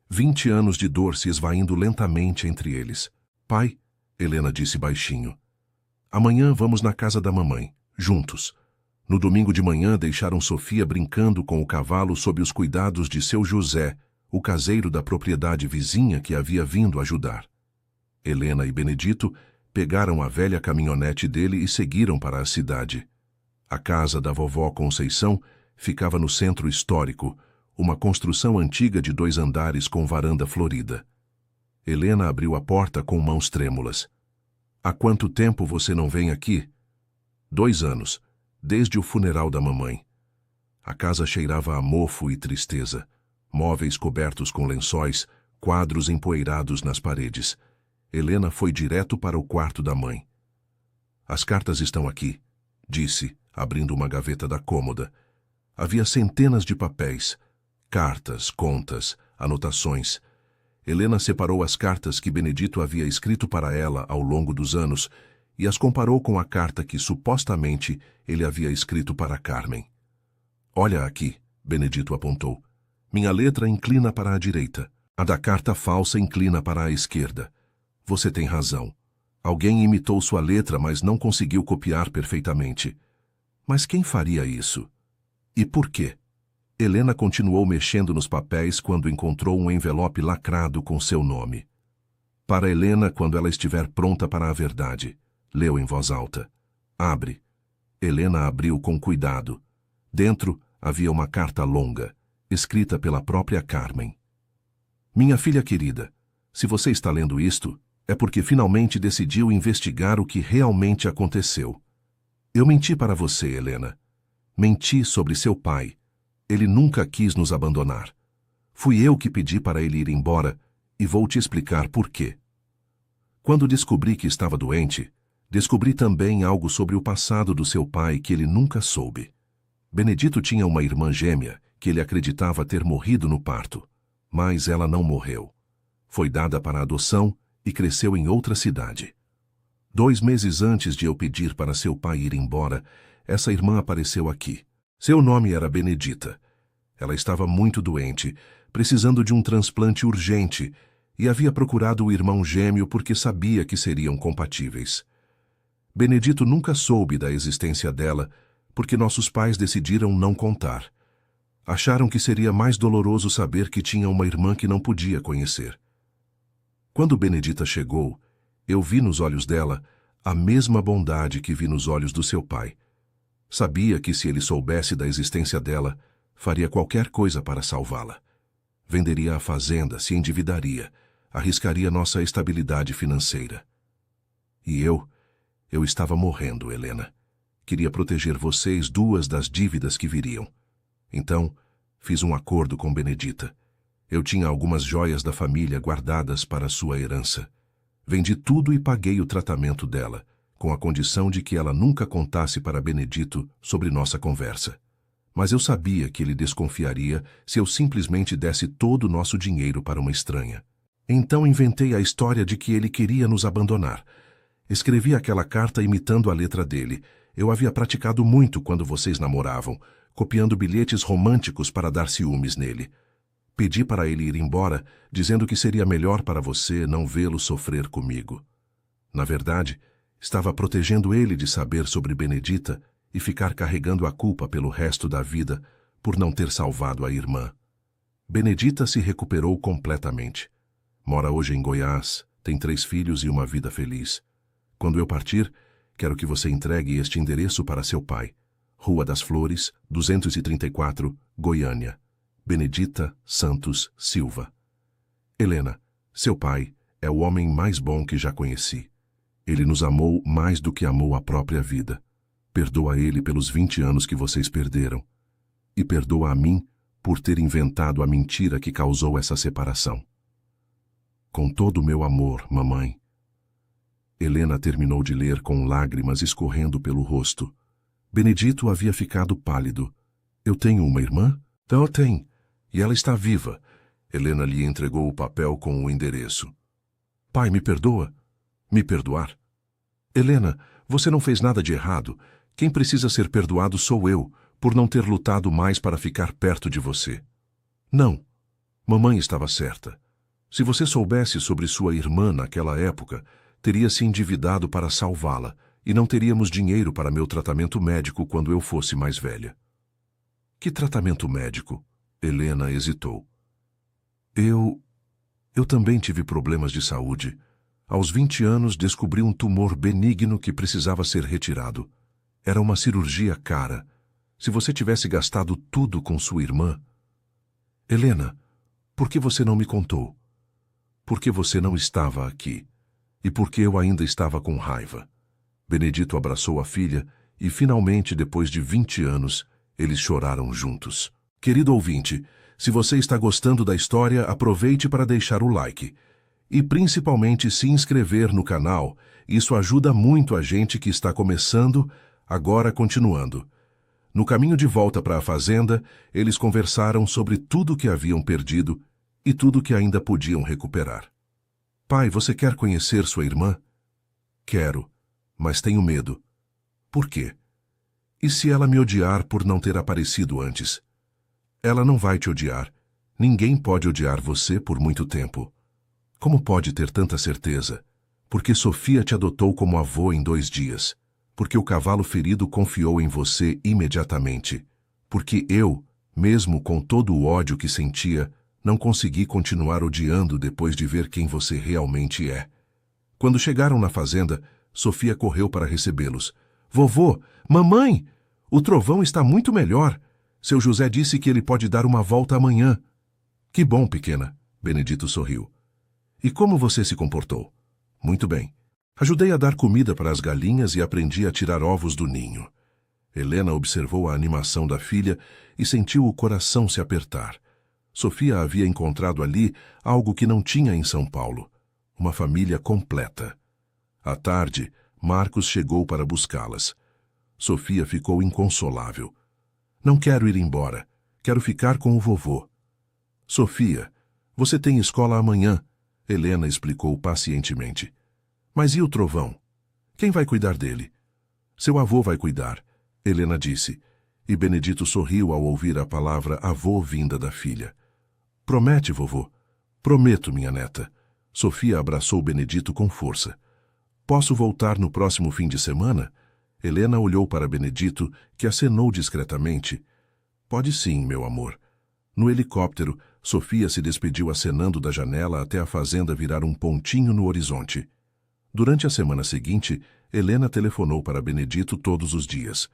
20 anos de dor se esvaindo lentamente entre eles. Pai, Helena disse baixinho. Amanhã vamos na casa da mamãe, juntos. No domingo de manhã deixaram Sofia brincando com o cavalo sob os cuidados de seu José, o caseiro da propriedade vizinha que havia vindo ajudar. Helena e Benedito pegaram a velha caminhonete dele e seguiram para a cidade. A casa da vovó Conceição ficava no centro histórico, uma construção antiga de 2 andares com varanda florida. Helena abriu a porta com mãos trêmulas. Há quanto tempo você não vem aqui? 2 anos. desde o funeral da mamãe. A casa cheirava a mofo e tristeza, móveis cobertos com lençóis, quadros empoeirados nas paredes. Helena foi direto para o quarto da mãe. As cartas estão aqui, disse, abrindo uma gaveta da cômoda. Havia centenas de papéis, cartas, contas, anotações. Helena separou as cartas que Benedito havia escrito para ela ao longo dos anos e as comparou com a carta que supostamente ele havia escrito para Carmen. Olha aqui, Benedito apontou. Minha letra inclina para a direita. A da carta falsa inclina para a esquerda. Você tem razão. Alguém imitou sua letra, mas não conseguiu copiar perfeitamente. Mas quem faria isso? E por quê? Helena continuou mexendo nos papéis quando encontrou um envelope lacrado com seu nome. Para Helena, quando ela estiver pronta para a verdade. Leu em voz alta. Abre. Helena abriu com cuidado. Dentro havia uma carta longa, escrita pela própria Carmen. Minha filha querida, se você está lendo isto, é porque finalmente decidiu investigar o que realmente aconteceu. Eu menti para você, Helena. Menti sobre seu pai. Ele nunca quis nos abandonar. Fui eu que pedi para ele ir embora e vou te explicar por quê. Quando descobri que estava doente, descobri também algo sobre o passado do seu pai que ele nunca soube. Benedito tinha uma irmã gêmea que ele acreditava ter morrido no parto, mas ela não morreu. Foi dada para adoção e cresceu em outra cidade. 2 meses antes de eu pedir para seu pai ir embora, essa irmã apareceu aqui. Seu nome era Benedita. Ela estava muito doente, precisando de um transplante urgente, e havia procurado o irmão gêmeo porque sabia que seriam compatíveis. Benedito nunca soube da existência dela, porque nossos pais decidiram não contar. Acharam que seria mais doloroso saber que tinha uma irmã que não podia conhecer. Quando Benedita chegou, eu vi nos olhos dela a mesma bondade que vi nos olhos do seu pai. Sabia que se ele soubesse da existência dela, faria qualquer coisa para salvá-la. Venderia a fazenda, se endividaria, arriscaria nossa estabilidade financeira. E eu estava morrendo, Helena. Queria proteger vocês 2 das dívidas que viriam. Então, fiz um acordo com Benedita. Eu tinha algumas joias da família guardadas para sua herança. Vendi tudo e paguei o tratamento dela, com a condição de que ela nunca contasse para Benedito sobre nossa conversa. Mas eu sabia que ele desconfiaria se eu simplesmente desse todo o nosso dinheiro para uma estranha. Então inventei a história de que ele queria nos abandonar. Escrevi aquela carta imitando a letra dele. Eu havia praticado muito quando vocês namoravam, copiando bilhetes românticos para dar ciúmes nele. Pedi para ele ir embora, dizendo que seria melhor para você não vê-lo sofrer comigo. Na verdade, estava protegendo ele de saber sobre Benedita e ficar carregando a culpa pelo resto da vida por não ter salvado a irmã. Benedita se recuperou completamente. Mora hoje em Goiás, tem 3 filhos e uma vida feliz. Quando eu partir, quero que você entregue este endereço para seu pai. Rua das Flores, 234, Goiânia. Benedita Santos Silva. Helena, seu pai é o homem mais bom que já conheci. Ele nos amou mais do que amou a própria vida. Perdoa ele pelos 20 anos que vocês perderam. E perdoa a mim por ter inventado a mentira que causou essa separação. Com todo o meu amor, mamãe. Helena terminou de ler com lágrimas escorrendo pelo rosto. Benedito havia ficado pálido. Eu tenho uma irmã? Então tem. E ela está viva. Helena lhe entregou o papel com o endereço. Pai, me perdoa? Me perdoar? Helena, você não fez nada de errado. Quem precisa ser perdoado sou eu, por não ter lutado mais para ficar perto de você. Não. Mamãe estava certa. Se você soubesse sobre sua irmã naquela época, teria se endividado para salvá-la, e não teríamos dinheiro para meu tratamento médico quando eu fosse mais velha. Que tratamento médico? Helena hesitou. Eu também tive problemas de saúde. Aos 20 anos descobri um tumor benigno que precisava ser retirado. Era uma cirurgia cara. Se você tivesse gastado tudo com sua irmã... Helena, por que você não me contou? Por que você não estava aqui? E por que eu ainda estava com raiva? Benedito abraçou a filha e finalmente, depois de 20 anos, eles choraram juntos. Querido ouvinte, se você está gostando da história, aproveite para deixar o like. E principalmente se inscrever no canal. Isso ajuda muito a gente que está começando, agora continuando. No caminho de volta para a fazenda, eles conversaram sobre tudo que haviam perdido e tudo que ainda podiam recuperar. Pai, você quer conhecer sua irmã? Quero, mas tenho medo. Por quê? E se ela me odiar por não ter aparecido antes? Ela não vai te odiar. Ninguém pode odiar você por muito tempo. Como pode ter tanta certeza? Porque Sofia te adotou como avô em 2 dias. Porque o cavalo ferido confiou em você imediatamente. Porque eu, mesmo com todo o ódio que sentia, não consegui continuar odiando depois de ver quem você realmente é. Quando chegaram na fazenda, Sofia correu para recebê-los. Vovô, mamãe, o trovão está muito melhor. Seu José disse que ele pode dar uma volta amanhã. Que bom, pequena, Benedito sorriu. E como você se comportou? Muito bem. Ajudei a dar comida para as galinhas e aprendi a tirar ovos do ninho. Helena observou a animação da filha e sentiu o coração se apertar. Sofia havia encontrado ali algo que não tinha em São Paulo. Uma família completa. À tarde, Marcos chegou para buscá-las. Sofia ficou inconsolável. Não quero ir embora. Quero ficar com o vovô. Sofia, você tem escola amanhã, Helena explicou pacientemente. Mas e o trovão? Quem vai cuidar dele? Seu avô vai cuidar, Helena disse, e Benedito sorriu ao ouvir a palavra avô vinda da filha. Promete, vovô? Prometo, minha neta. Sofia abraçou Benedito com força. Posso voltar no próximo fim de semana? Helena olhou para Benedito, que acenou discretamente. Pode sim, meu amor. No helicóptero, Sofia se despediu acenando da janela até a fazenda virar um pontinho no horizonte. Durante a semana seguinte, Helena telefonou para Benedito todos os dias.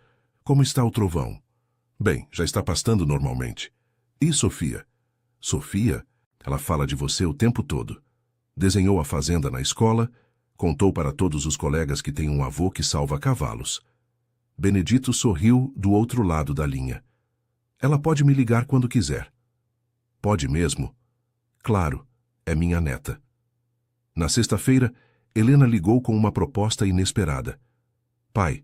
Como está o trovão? Bem, já está pastando normalmente. E Sofia? Sofia? Ela fala de você o tempo todo. Desenhou a fazenda na escola, contou para todos os colegas que tem um avô que salva cavalos. Benedito sorriu do outro lado da linha. Ela pode me ligar quando quiser. Pode mesmo? Claro, é minha neta. Na sexta-feira, Helena ligou com uma proposta inesperada. Pai,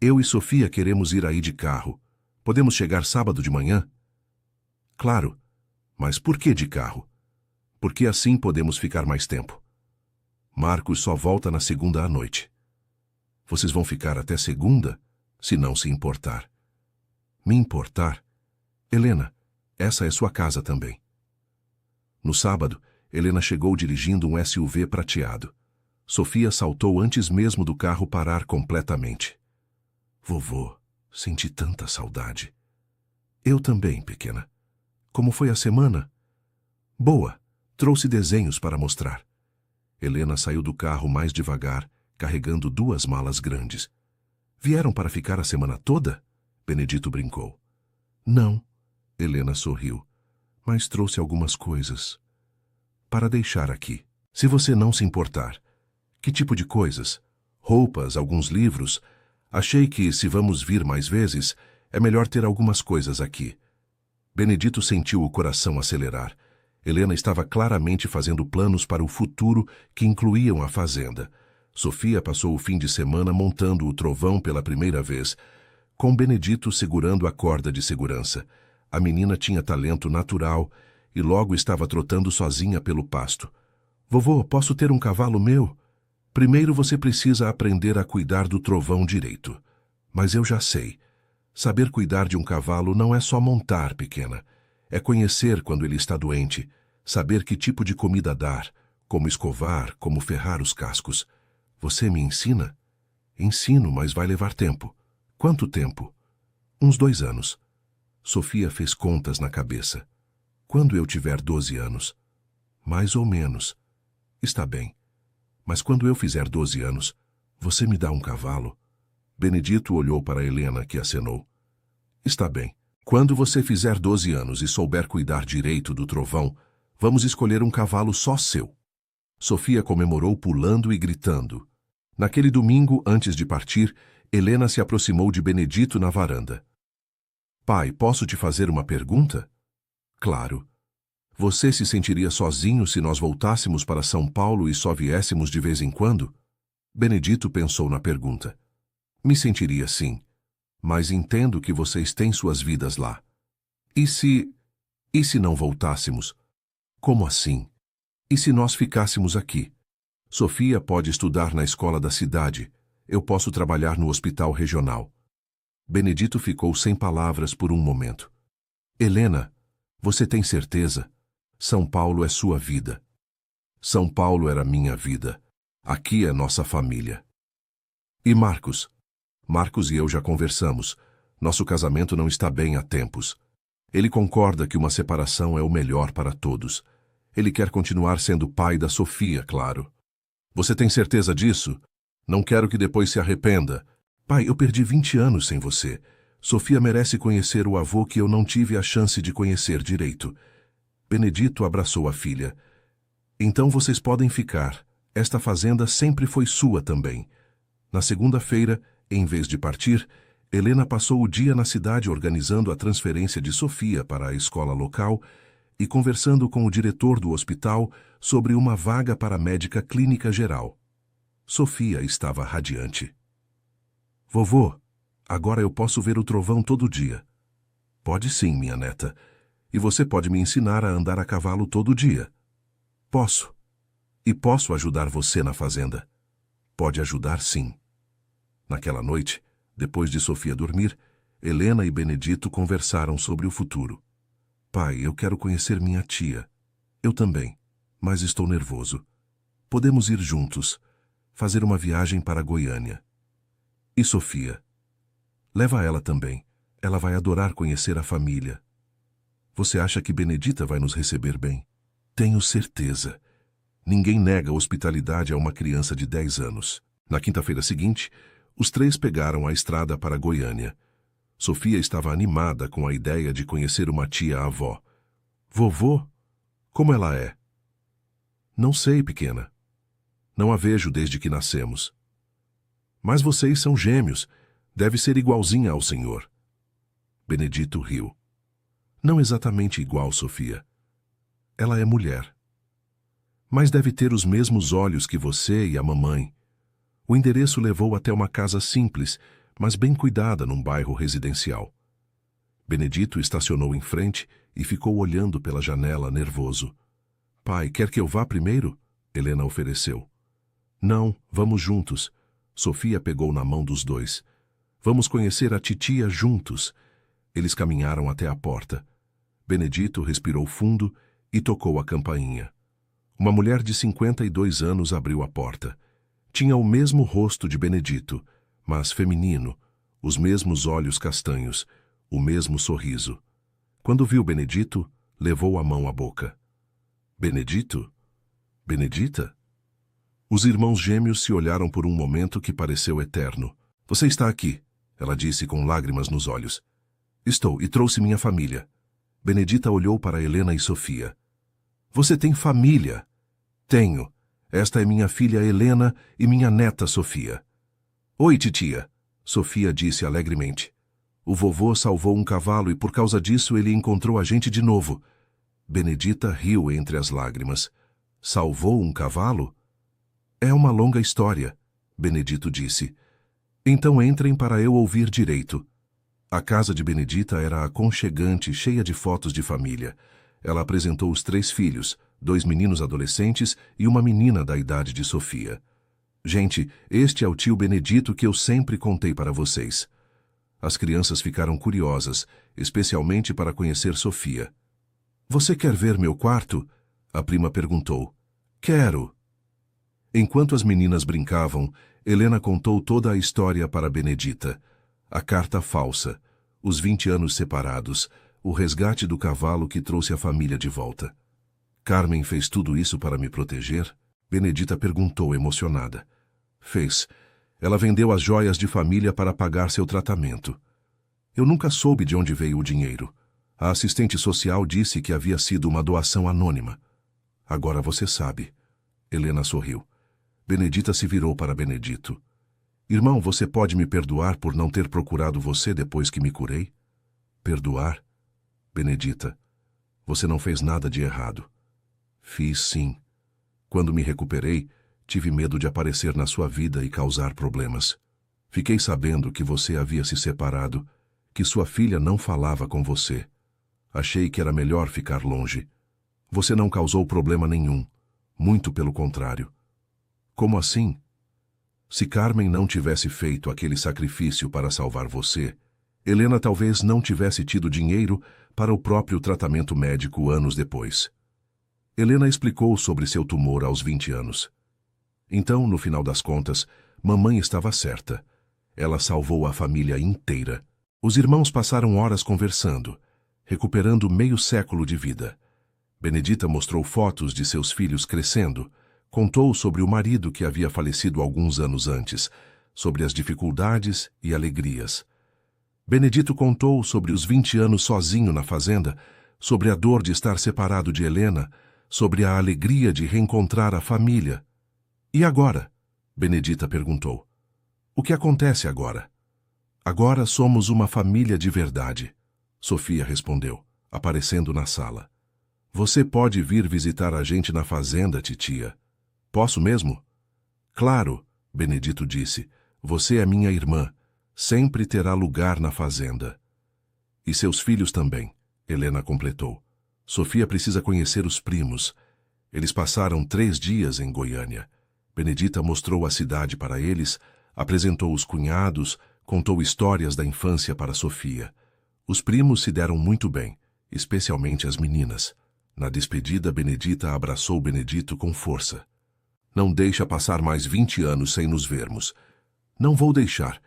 eu e Sofia queremos ir aí de carro. Podemos chegar sábado de manhã? Claro, mas por que de carro? Porque assim podemos ficar mais tempo. Marcos só volta na segunda à noite. Vocês vão ficar até segunda, se não se importar. Me importar? Helena, essa é sua casa também. No sábado, Helena chegou dirigindo um SUV prateado. Sofia saltou antes mesmo do carro parar completamente. Vovô, senti tanta saudade. Eu também, pequena. Como foi a semana? Boa, trouxe desenhos para mostrar. Helena saiu do carro mais devagar, carregando 2 malas grandes. Vieram para ficar a semana toda? Benedito brincou. Não, Helena sorriu, mas trouxe algumas coisas. Para deixar aqui, se você não se importar. Que tipo de coisas? Roupas, alguns livros. Achei que, se vamos vir mais vezes, é melhor ter algumas coisas aqui. Benedito sentiu o coração acelerar. Helena estava claramente fazendo planos para o futuro que incluíam a fazenda. Sofia passou o fim de semana montando o trovão pela primeira vez, com Benedito segurando a corda de segurança. A menina tinha talento natural e logo estava trotando sozinha pelo pasto. Vovô, posso ter um cavalo meu? Primeiro você precisa aprender a cuidar do trovão direito. Mas eu já sei. Saber cuidar de um cavalo não é só montar, pequena. É conhecer quando ele está doente, saber que tipo de comida dar, como escovar, como ferrar os cascos. Você me ensina? Ensino, mas vai levar tempo. Quanto tempo? Uns 2 anos. Sofia fez contas na cabeça. Quando eu tiver 12 anos? Mais ou menos. Está bem. Mas quando eu fizer 12 anos, você me dá um cavalo? Benedito olhou para Helena, que acenou. Está bem. Quando você fizer 12 anos e souber cuidar direito do trovão, vamos escolher um cavalo só seu. Sofia comemorou pulando e gritando. Naquele domingo, antes de partir, Helena se aproximou de Benedito na varanda. Pai, posso te fazer uma pergunta? Claro. Você se sentiria sozinho se nós voltássemos para São Paulo e só viéssemos de vez em quando? Benedito pensou na pergunta. Me sentiria sim, mas entendo que vocês têm suas vidas lá. E se não voltássemos? Como assim? E se nós ficássemos aqui? Sofia pode estudar na escola da cidade. Eu posso trabalhar no hospital regional. Benedito ficou sem palavras por um momento. Helena, você tem certeza? São Paulo é sua vida. São Paulo era minha vida. Aqui é nossa família. E Marcos? Marcos e eu já conversamos. Nosso casamento não está bem há tempos. Ele concorda que uma separação é o melhor para todos. Ele quer continuar sendo pai da Sofia, claro. Você tem certeza disso? Não quero que depois se arrependa. Pai, eu perdi 20 anos sem você. Sofia merece conhecer o avô que eu não tive a chance de conhecer direito. Benedito abraçou a filha. Então vocês podem ficar. Esta fazenda sempre foi sua também. Na segunda-feira, em vez de partir, Helena passou o dia na cidade organizando a transferência de Sofia para a escola local e conversando com o diretor do hospital sobre uma vaga para médica clínica geral. Sofia estava radiante. Vovô, agora eu posso ver o trovão todo dia. Pode sim, minha neta. E você pode me ensinar a andar a cavalo todo dia. Posso. E posso ajudar você na fazenda. Pode ajudar sim. Naquela noite, depois de Sofia dormir, Helena e Benedito conversaram sobre o futuro. Pai, eu quero conhecer minha tia. Eu também, mas estou nervoso. Podemos ir juntos, fazer uma viagem para Goiânia. E Sofia? Leva ela também. Ela vai adorar conhecer a família. Você acha que Benedita vai nos receber bem? Tenho certeza. Ninguém nega hospitalidade a uma criança de 10 anos. Na quinta-feira seguinte, os três pegaram a estrada para Goiânia. Sofia estava animada com a ideia de conhecer uma tia-avó. Vovô? Como ela é? Não sei, pequena. Não a vejo desde que nascemos. Mas vocês são gêmeos. Deve ser igualzinha ao senhor. Benedito riu. Não exatamente igual, Sofia. Ela é mulher. Mas deve ter os mesmos olhos que você e a mamãe. O endereço levou até uma casa simples, mas bem cuidada num bairro residencial. Benedito estacionou em frente e ficou olhando pela janela, nervoso. Pai, quer que eu vá primeiro? Helena ofereceu. Não, vamos juntos. Sofia pegou na mão dos dois. Vamos conhecer a titia juntos. Eles caminharam até a porta. Benedito respirou fundo e tocou a campainha. Uma mulher de 52 anos abriu a porta. Tinha o mesmo rosto de Benedito, mas feminino, os mesmos olhos castanhos, o mesmo sorriso. Quando viu Benedito, levou a mão à boca. Benedito? Benedita? Os irmãos gêmeos se olharam por um momento que pareceu eterno. Você está aqui, ela disse com lágrimas nos olhos. Estou, e trouxe minha família. Benedita olhou para Helena e Sofia. Você tem família? Tenho. Esta é minha filha Helena e minha neta Sofia. Oi, titia, Sofia disse alegremente. O vovô salvou um cavalo e por causa disso ele encontrou a gente de novo. Benedita riu entre as lágrimas. Salvou um cavalo? É uma longa história, Benedito disse. Então entrem para eu ouvir direito. A casa de Benedita era aconchegante, cheia de fotos de família. Ela apresentou os 3 filhos, 2 meninos adolescentes e uma menina da idade de Sofia. Gente, este é o tio Benedito que eu sempre contei para vocês. As crianças ficaram curiosas, especialmente para conhecer Sofia. Você quer ver meu quarto? A prima perguntou. Quero. Enquanto as meninas brincavam, Helena contou toda a história para Benedita. A carta falsa, os 20 anos separados, o resgate do cavalo que trouxe a família de volta. Carmen fez tudo isso para me proteger? Benedita perguntou emocionada. Fez. Ela vendeu as joias de família para pagar seu tratamento. Eu nunca soube de onde veio o dinheiro. A assistente social disse que havia sido uma doação anônima. Agora você sabe. Helena sorriu. Benedita se virou para Benedito. Irmão, você pode me perdoar por não ter procurado você depois que me curei? Perdoar? Benedita, você não fez nada de errado. Fiz sim. Quando me recuperei, tive medo de aparecer na sua vida e causar problemas. Fiquei sabendo que você havia se separado, que sua filha não falava com você. Achei que era melhor ficar longe. Você não causou problema nenhum, muito pelo contrário. Como assim? Se Carmen não tivesse feito aquele sacrifício para salvar você, Helena talvez não tivesse tido dinheiro para o próprio tratamento médico anos depois. Helena explicou sobre seu tumor aos 20 anos. Então, no final das contas, mamãe estava certa. Ela salvou a família inteira. Os irmãos passaram horas conversando, recuperando meio século de vida. Benedita mostrou fotos de seus filhos crescendo, contou sobre o marido que havia falecido alguns anos antes, sobre as dificuldades e alegrias. Benedito contou sobre os 20 anos sozinho na fazenda, sobre a dor de estar separado de Helena, sobre a alegria de reencontrar a família. E agora? Benedita perguntou. O que acontece agora? Agora somos uma família de verdade, Sofia respondeu, aparecendo na sala. Você pode vir visitar a gente na fazenda, titia. Posso mesmo? Claro, Benedito disse. Você é minha irmã. Sempre terá lugar na fazenda. E seus filhos também, Helena completou. Sofia precisa conhecer os primos. Eles passaram 3 dias em Goiânia. Benedita mostrou a cidade para eles, apresentou os cunhados, contou histórias da infância para Sofia. Os primos se deram muito bem, especialmente as meninas. Na despedida, Benedita abraçou Benedito com força. Não deixa passar mais 20 anos sem nos vermos. Não vou deixar.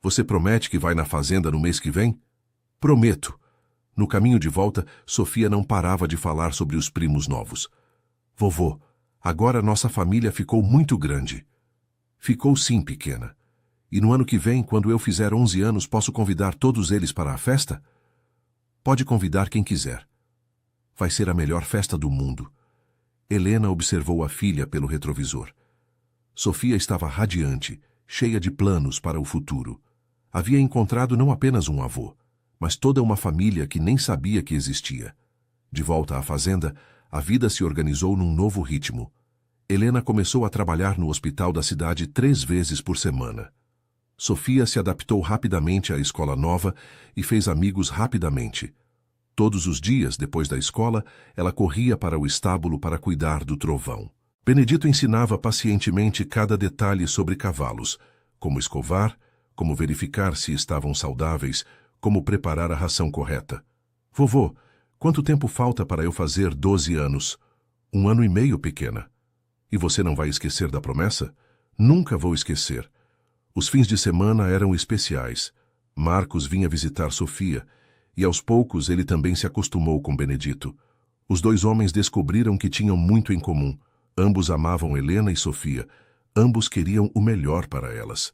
Você promete que vai na fazenda no mês que vem? Prometo. No caminho de volta, Sofia não parava de falar sobre os primos novos. Vovô, agora nossa família ficou muito grande. Ficou sim, pequena. E no ano que vem, quando eu fizer 11 anos, posso convidar todos eles para a festa? Pode convidar quem quiser. Vai ser a melhor festa do mundo. Helena observou a filha pelo retrovisor. Sofia estava radiante, cheia de planos para o futuro. Havia encontrado não apenas um avô, mas toda uma família que nem sabia que existia. De volta à fazenda, a vida se organizou num novo ritmo. Helena começou a trabalhar no hospital da cidade 3 vezes por semana. Sofia se adaptou rapidamente à escola nova e fez amigos rapidamente. Todos os dias, depois da escola, ela corria para o estábulo para cuidar do trovão. Benedito ensinava pacientemente cada detalhe sobre cavalos, como escovar, como verificar se estavam saudáveis, como preparar a ração correta. Vovô, quanto tempo falta para eu fazer 12 anos? 1 ano e meio, pequena. E você não vai esquecer da promessa? Nunca vou esquecer. Os fins de semana eram especiais. Marcos vinha visitar Sofia, e aos poucos ele também se acostumou com Benedito. Os 2 homens descobriram que tinham muito em comum. Ambos amavam Helena e Sofia. Ambos queriam o melhor para elas.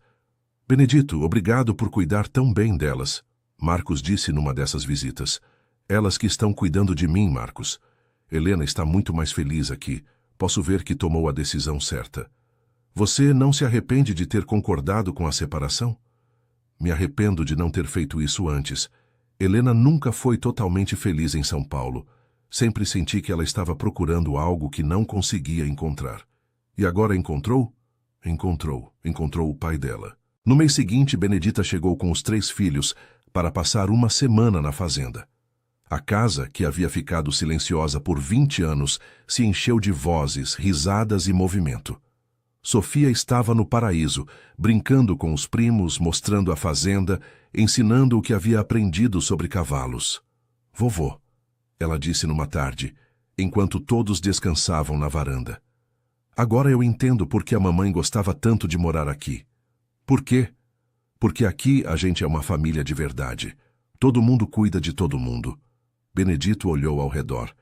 Benedito, obrigado por cuidar tão bem delas, Marcos disse numa dessas visitas. Elas que estão cuidando de mim, Marcos. Helena está muito mais feliz aqui. Posso ver que tomou a decisão certa. Você não se arrepende de ter concordado com a separação? Me arrependo de não ter feito isso antes. Helena nunca foi totalmente feliz em São Paulo. Sempre senti que ela estava procurando algo que não conseguia encontrar. E agora encontrou? Encontrou o pai dela. No mês seguinte, Benedita chegou com os 3 filhos para passar uma semana na fazenda. A casa, que havia ficado silenciosa por 20 anos, se encheu de vozes, risadas e movimento. Sofia estava no paraíso, brincando com os primos, mostrando a fazenda, ensinando o que havia aprendido sobre cavalos. Vovô, ela disse numa tarde, enquanto todos descansavam na varanda. Agora eu entendo por que a mamãe gostava tanto de morar aqui. Por quê? Porque aqui a gente é uma família de verdade. Todo mundo cuida de todo mundo. Benedito olhou ao redor.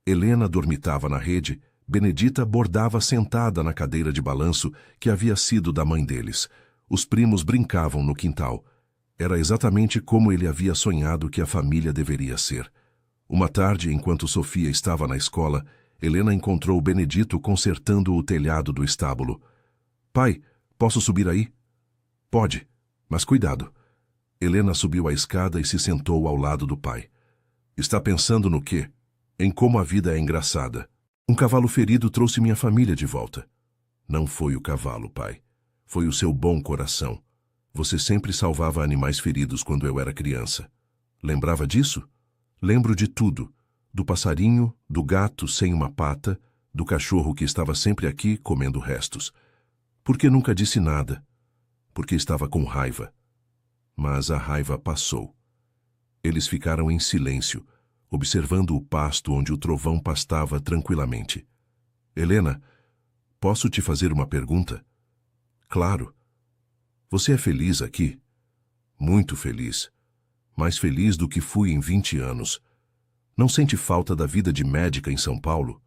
Helena dormitava na rede. Benedita bordava sentada na cadeira de balanço que havia sido da mãe deles. Os primos brincavam no quintal. Era exatamente como ele havia sonhado que a família deveria ser. Uma tarde, enquanto Sofia estava na escola, Helena encontrou Benedito consertando o telhado do estábulo. Pai, posso subir aí? Pode, mas cuidado. Helena subiu a escada e se sentou ao lado do pai. Está pensando no quê? Em como a vida é engraçada. Um cavalo ferido trouxe minha família de volta. Não foi o cavalo, pai. Foi o seu bom coração. Você sempre salvava animais feridos quando eu era criança. Lembrava disso? Lembro de tudo. Do passarinho, do gato sem uma pata, do cachorro que estava sempre aqui comendo restos. Por que nunca disse nada? Porque estava com raiva. Mas a raiva passou. Eles ficaram em silêncio, observando o pasto onde o trovão pastava tranquilamente. Helena, posso te fazer uma pergunta? Claro. Você é feliz aqui? Muito feliz. Mais feliz do que fui em 20 anos. Não sente falta da vida de médica em São Paulo?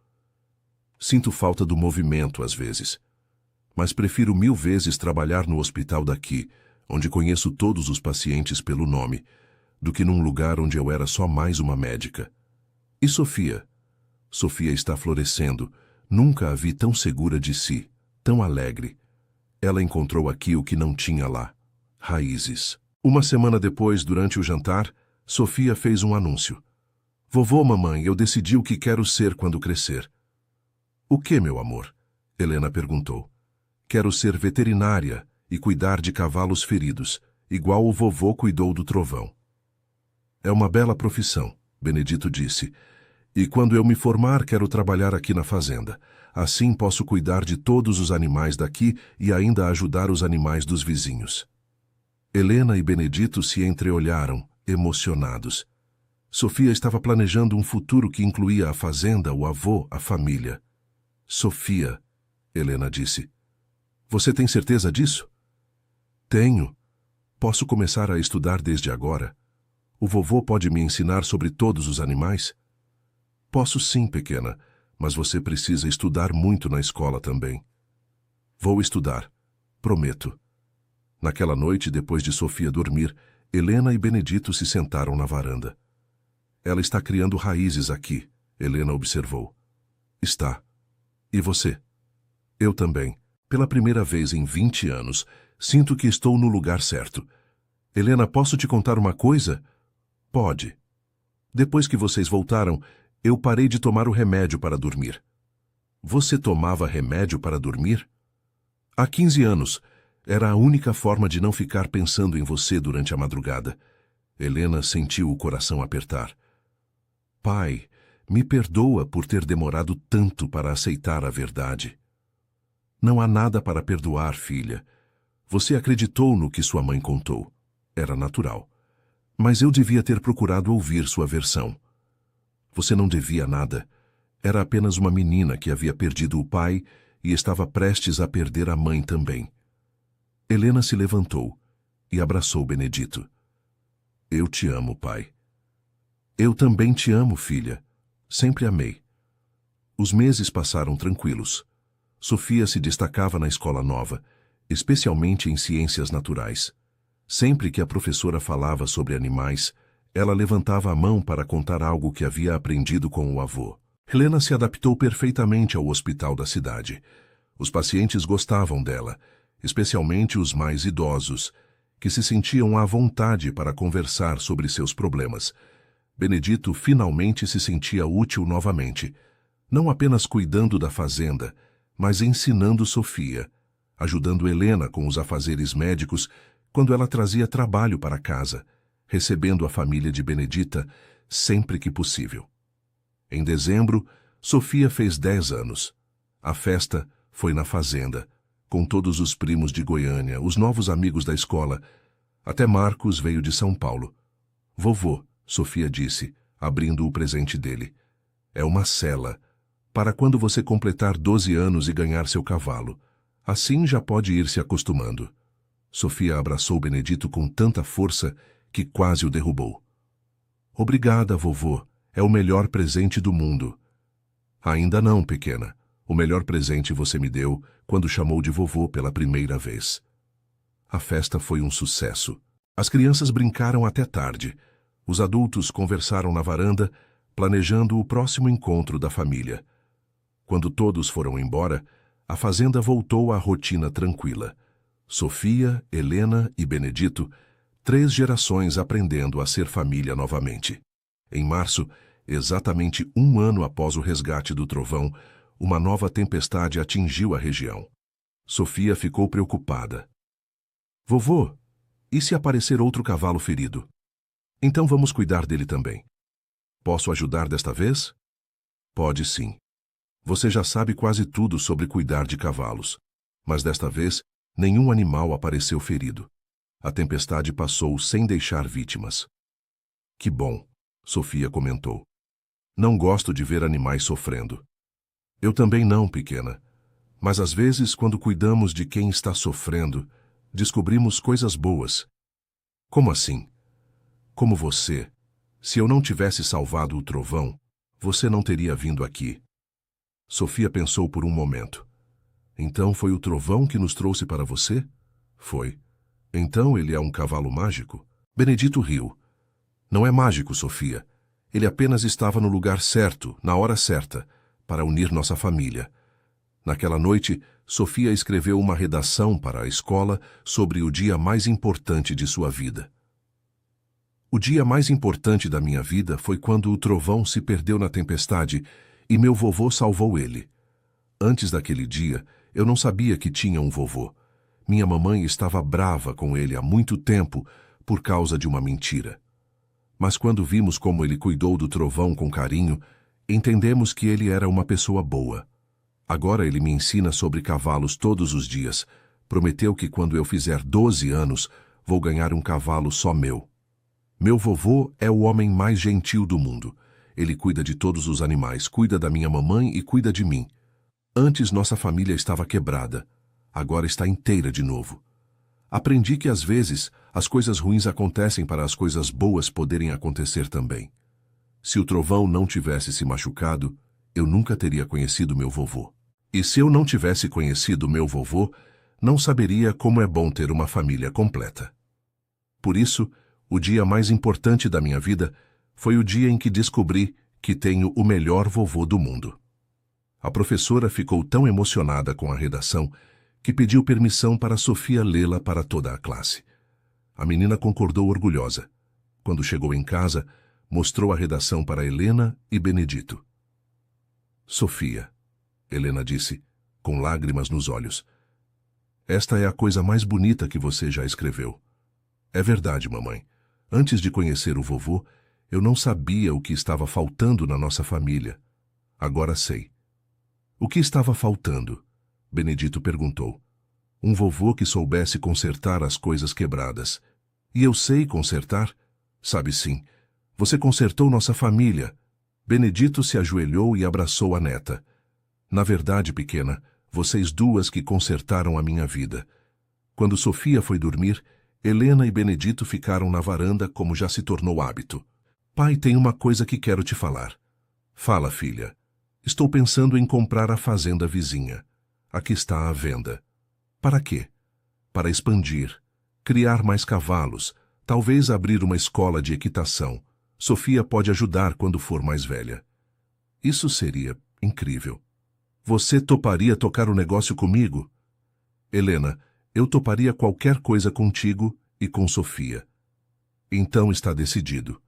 Sinto falta do movimento às vezes. Mas prefiro 1000 vezes trabalhar no hospital daqui, onde conheço todos os pacientes pelo nome, do que num lugar onde eu era só mais uma médica. E Sofia? Sofia está florescendo. Nunca a vi tão segura de si, tão alegre. Ela encontrou aqui o que não tinha lá. Raízes. Uma semana depois, durante o jantar, Sofia fez um anúncio. Vovô, mamãe, eu decidi o que quero ser quando crescer. O que, meu amor? Helena perguntou. Quero ser veterinária e cuidar de cavalos feridos, igual o vovô cuidou do trovão. É uma bela profissão, Benedito disse. E quando eu me formar, quero trabalhar aqui na fazenda. Assim posso cuidar de todos os animais daqui e ainda ajudar os animais dos vizinhos. Helena e Benedito se entreolharam, emocionados. Sofia estava planejando um futuro que incluía a fazenda, o avô, a família. Sofia, Helena disse. Você tem certeza disso? Tenho. Posso começar a estudar desde agora. O vovô pode me ensinar sobre todos os animais? Posso sim, pequena, mas você precisa estudar muito na escola também. Vou estudar, prometo. Naquela noite, depois de Sofia dormir, Helena e Benedito se sentaram na varanda. Ela está criando raízes aqui, Helena observou. Está. E você? Eu também. Pela primeira vez em 20 anos, sinto que estou no lugar certo. Helena, posso te contar uma coisa? Pode. Depois que vocês voltaram, eu parei de tomar o remédio para dormir. Você tomava remédio para dormir? Há 15 anos. Era a única forma de não ficar pensando em você durante a madrugada. Helena sentiu o coração apertar. Pai, me perdoa por ter demorado tanto para aceitar a verdade. Não há nada para perdoar, filha. Você acreditou no que sua mãe contou. Era natural. Mas eu devia ter procurado ouvir sua versão. Você não devia nada. Era apenas uma menina que havia perdido o pai e estava prestes a perder a mãe também. Helena se levantou e abraçou Benedito. Eu te amo, pai. Eu também te amo, filha. Sempre amei. Os meses passaram tranquilos. Sofia se destacava na escola nova, especialmente em ciências naturais. Sempre que a professora falava sobre animais, ela levantava a mão para contar algo que havia aprendido com o avô. Helena se adaptou perfeitamente ao hospital da cidade. Os pacientes gostavam dela, especialmente os mais idosos, que se sentiam à vontade para conversar sobre seus problemas. Benedito finalmente se sentia útil novamente, não apenas cuidando da fazenda, mas ensinando Sofia, ajudando Helena com os afazeres médicos quando ela trazia trabalho para casa, recebendo a família de Benedita sempre que possível. Em dezembro, Sofia fez 10 anos. A festa foi na fazenda, com todos os primos de Goiânia, os novos amigos da escola. Até Marcos veio de São Paulo. Vovô, Sofia disse, abrindo o presente dele. É uma sela, para quando você completar 12 anos e ganhar seu cavalo. Assim já pode ir se acostumando. Sofia abraçou Benedito com tanta força que quase o derrubou. Obrigada, vovô. É o melhor presente do mundo. Ainda não, pequena. O melhor presente você me deu quando chamou de vovô pela primeira vez. A festa foi um sucesso. As crianças brincaram até tarde. Os adultos conversaram na varanda, planejando o próximo encontro da família. Quando todos foram embora, a fazenda voltou à rotina tranquila. Sofia, Helena e Benedito, 3 gerações aprendendo a ser família novamente. Em março, exatamente 1 ano após o resgate do trovão, uma nova tempestade atingiu a região. Sofia ficou preocupada. Vovô, e se aparecer outro cavalo ferido? Então vamos cuidar dele também. Posso ajudar desta vez? Pode sim. Você já sabe quase tudo sobre cuidar de cavalos. Mas desta vez, nenhum animal apareceu ferido. A tempestade passou sem deixar vítimas. Que bom, Sofia comentou. Não gosto de ver animais sofrendo. Eu também não, pequena. Mas às vezes, quando cuidamos de quem está sofrendo, descobrimos coisas boas. Como assim? Como você. Se eu não tivesse salvado o trovão, você não teria vindo aqui. Sofia pensou por um momento. Então foi o trovão que nos trouxe para você? Foi. Então ele é um cavalo mágico? Benedito riu. Não é mágico, Sofia. Ele apenas estava no lugar certo, na hora certa, para unir nossa família. Naquela noite, Sofia escreveu uma redação para a escola sobre o dia mais importante de sua vida. O dia mais importante da minha vida foi quando o trovão se perdeu na tempestade e meu vovô salvou ele. Antes daquele dia, eu não sabia que tinha um vovô. Minha mamãe estava brava com ele há muito tempo por causa de uma mentira. Mas quando vimos como ele cuidou do trovão com carinho, entendemos que ele era uma pessoa boa. Agora ele me ensina sobre cavalos todos os dias. Prometeu que quando eu fizer 12 anos, vou ganhar um cavalo só meu. Meu vovô é o homem mais gentil do mundo. Ele cuida de todos os animais, cuida da minha mamãe e cuida de mim. Antes nossa família estava quebrada. Agora está inteira de novo. Aprendi que às vezes as coisas ruins acontecem para as coisas boas poderem acontecer também. Se o trovão não tivesse se machucado, eu nunca teria conhecido meu vovô. E se eu não tivesse conhecido meu vovô, não saberia como é bom ter uma família completa. Por isso, o dia mais importante da minha vida foi o dia em que descobri que tenho o melhor vovô do mundo. A professora ficou tão emocionada com a redação que pediu permissão para Sofia lê-la para toda a classe. A menina concordou orgulhosa. Quando chegou em casa, mostrou a redação para Helena e Benedito. Sofia, Helena disse, com lágrimas nos olhos. Esta é a coisa mais bonita que você já escreveu. É verdade, mamãe. Antes de conhecer o vovô, eu não sabia o que estava faltando na nossa família. Agora sei. O que estava faltando? Benedito perguntou. Um vovô que soubesse consertar as coisas quebradas. E eu sei consertar? Sabe sim. Você consertou nossa família. Benedito se ajoelhou e abraçou a neta. Na verdade, pequena, vocês duas que consertaram a minha vida. Quando Sofia foi dormir, Helena e Benedito ficaram na varanda como já se tornou hábito. Pai, tem uma coisa que quero te falar. Fala, filha. Estou pensando em comprar a fazenda vizinha. Aqui está à venda. Para quê? Para expandir, criar mais cavalos, talvez abrir uma escola de equitação. Sofia pode ajudar quando for mais velha. Isso seria incrível. Você toparia tocar o negócio comigo? Helena, eu toparia qualquer coisa contigo e com Sofia. Então está decidido.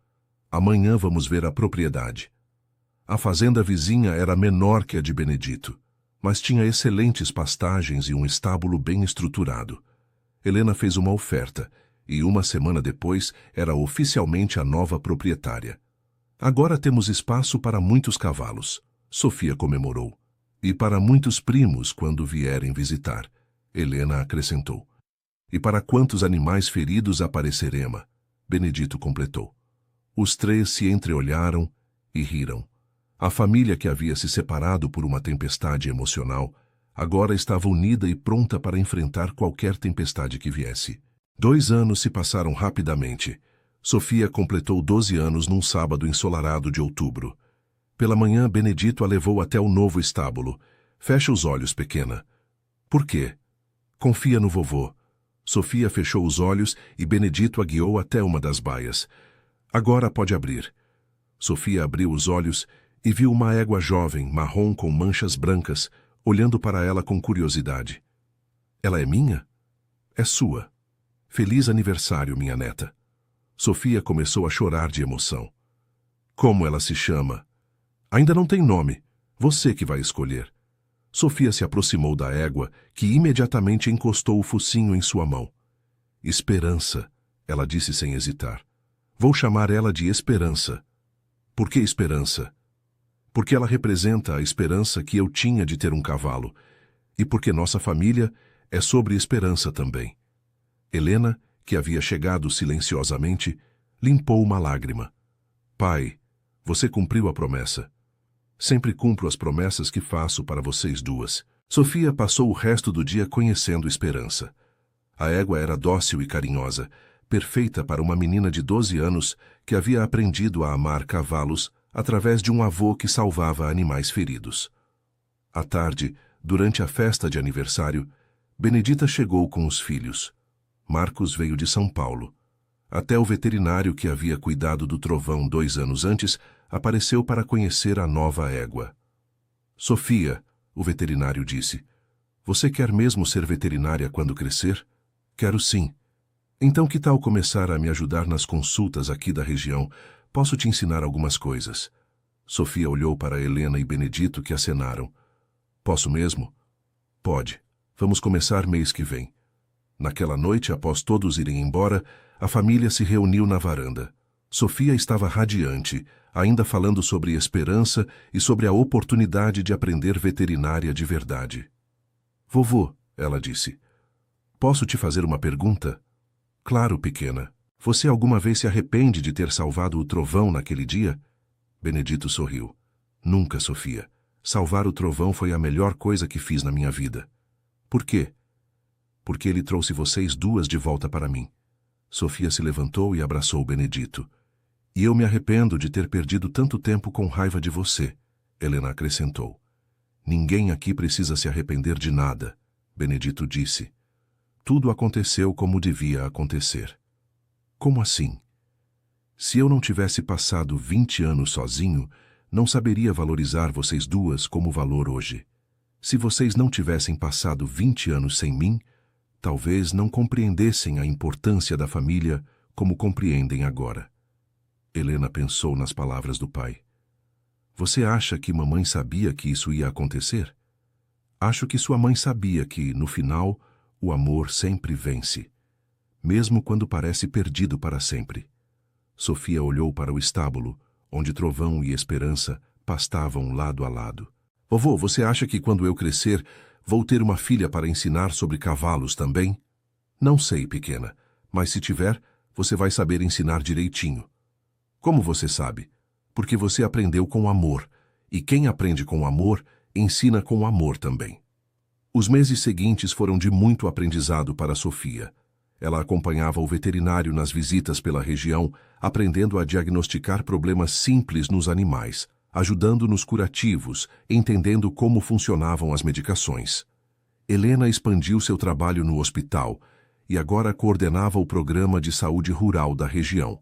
Amanhã vamos ver a propriedade. A fazenda vizinha era menor que a de Benedito, mas tinha excelentes pastagens e um estábulo bem estruturado. Helena fez uma oferta e 1 semana depois era oficialmente a nova proprietária. Agora temos espaço para muitos cavalos, Sofia comemorou. E para muitos primos quando vierem visitar, Helena acrescentou. E para quantos animais feridos aparecerema, Benedito completou. Os 3 se entreolharam e riram. A família que havia se separado por uma tempestade emocional, agora estava unida e pronta para enfrentar qualquer tempestade que viesse. 2 anos se passaram rapidamente. Sofia completou 12 anos num sábado ensolarado de outubro. Pela manhã, Benedito a levou até o novo estábulo. Fecha os olhos, pequena. Por quê? Confia no vovô. Sofia fechou os olhos e Benedito a guiou até uma das baias. Agora pode abrir. Sofia abriu os olhos e viu uma égua jovem, marrom com manchas brancas, olhando para ela com curiosidade. Ela é minha? É sua. Feliz aniversário, minha neta. Sofia começou a chorar de emoção. Como ela se chama? Ainda não tem nome. Você que vai escolher. Sofia se aproximou da égua, que imediatamente encostou o focinho em sua mão. Esperança, ela disse sem hesitar. Vou chamar ela de Esperança. Por que Esperança? Porque ela representa a esperança que eu tinha de ter um cavalo, e porque nossa família é sobre esperança também. Helena, que havia chegado silenciosamente, limpou uma lágrima. Pai, você cumpriu a promessa. Sempre cumpro as promessas que faço para vocês duas. Sofia passou o resto do dia conhecendo Esperança. A égua era dócil e carinhosa, perfeita para uma menina de 12 anos que havia aprendido a amar cavalos através de um avô que salvava animais feridos. À tarde, durante a festa de aniversário, Benedita chegou com os filhos. Marcos veio de São Paulo. Até o veterinário que havia cuidado do Trovão 2 anos antes apareceu para conhecer a nova égua. Sofia, o veterinário disse, você quer mesmo ser veterinária quando crescer? Quero sim. Então que tal começar a me ajudar nas consultas aqui da região? Posso te ensinar algumas coisas. Sofia olhou para Helena e Benedito que acenaram. Posso mesmo? Pode. Vamos começar mês que vem. Naquela noite, após todos irem embora, a família se reuniu na varanda. Sofia estava radiante, ainda falando sobre esperança e sobre a oportunidade de aprender veterinária de verdade. Vovô, ela disse, posso te fazer uma pergunta? Claro, pequena. Você alguma vez se arrepende de ter salvado o Trovão naquele dia? Benedito sorriu. Nunca, Sofia. Salvar o Trovão foi a melhor coisa que fiz na minha vida. Por quê? Porque ele trouxe vocês duas de volta para mim. Sofia se levantou e abraçou Benedito. E eu me arrependo de ter perdido tanto tempo com raiva de você, Helena acrescentou. Ninguém aqui precisa se arrepender de nada, Benedito disse. Tudo aconteceu como devia acontecer. Como assim? Se eu não tivesse passado 20 anos sozinho, não saberia valorizar vocês duas como valor hoje. Se vocês não tivessem passado 20 anos sem mim, talvez não compreendessem a importância da família como compreendem agora. Helena pensou nas palavras do pai. Você acha que mamãe sabia que isso ia acontecer? Acho que sua mãe sabia que, no final, o amor sempre vence, mesmo quando parece perdido para sempre. Sofia olhou para o estábulo, onde Trovão e Esperança pastavam lado a lado. Vovô, você acha que quando eu crescer, vou ter uma filha para ensinar sobre cavalos também? Não sei, pequena, mas se tiver, você vai saber ensinar direitinho. Como você sabe? Porque você aprendeu com amor, e quem aprende com amor, ensina com amor também. Os meses seguintes foram de muito aprendizado para Sofia. Ela acompanhava o veterinário nas visitas pela região, aprendendo a diagnosticar problemas simples nos animais, ajudando nos curativos, entendendo como funcionavam as medicações. Helena expandiu seu trabalho no hospital e agora coordenava o programa de saúde rural da região.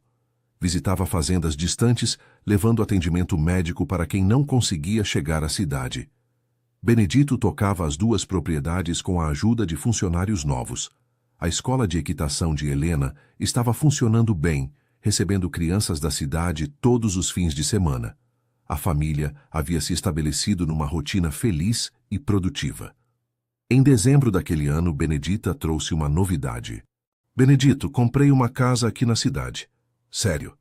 Visitava fazendas distantes, levando atendimento médico para quem não conseguia chegar à cidade. Benedito tocava as duas propriedades com a ajuda de funcionários novos. A escola de equitação de Helena estava funcionando bem, recebendo crianças da cidade todos os fins de semana. A família havia se estabelecido numa rotina feliz e produtiva. Em dezembro daquele ano, Benedita trouxe uma novidade. Benedito, comprei uma casa aqui na cidade. Sério.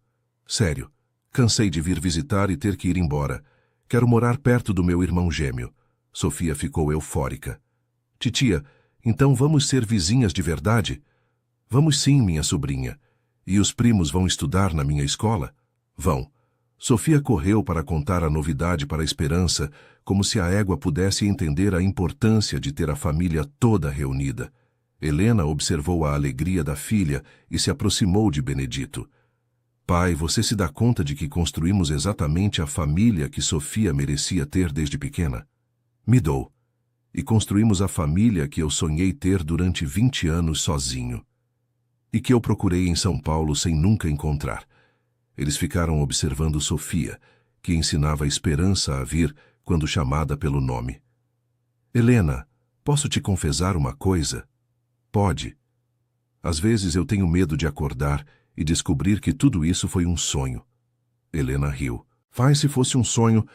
Cansei de vir visitar e ter que ir embora. Quero morar perto do meu irmão gêmeo. Sofia ficou eufórica. Titia, então vamos ser vizinhas de verdade? Vamos sim, minha sobrinha. E os primos vão estudar na minha escola? Vão. Sofia correu para contar a novidade para a Esperança, como se a égua pudesse entender a importância de ter a família toda reunida. Helena observou a alegria da filha e se aproximou de Benedito. Pai, você se dá conta de que construímos exatamente a família que Sofia merecia ter desde pequena? Me dou. E construímos a família que eu sonhei ter durante 20 anos sozinho. E que eu procurei em São Paulo sem nunca encontrar. Eles ficaram observando Sofia, que ensinava a Esperança a vir quando chamada pelo nome. Helena, posso te confessar uma coisa? Pode. Às vezes eu tenho medo de acordar e descobrir que tudo isso foi um sonho. Helena riu. Mas se fosse um sonho,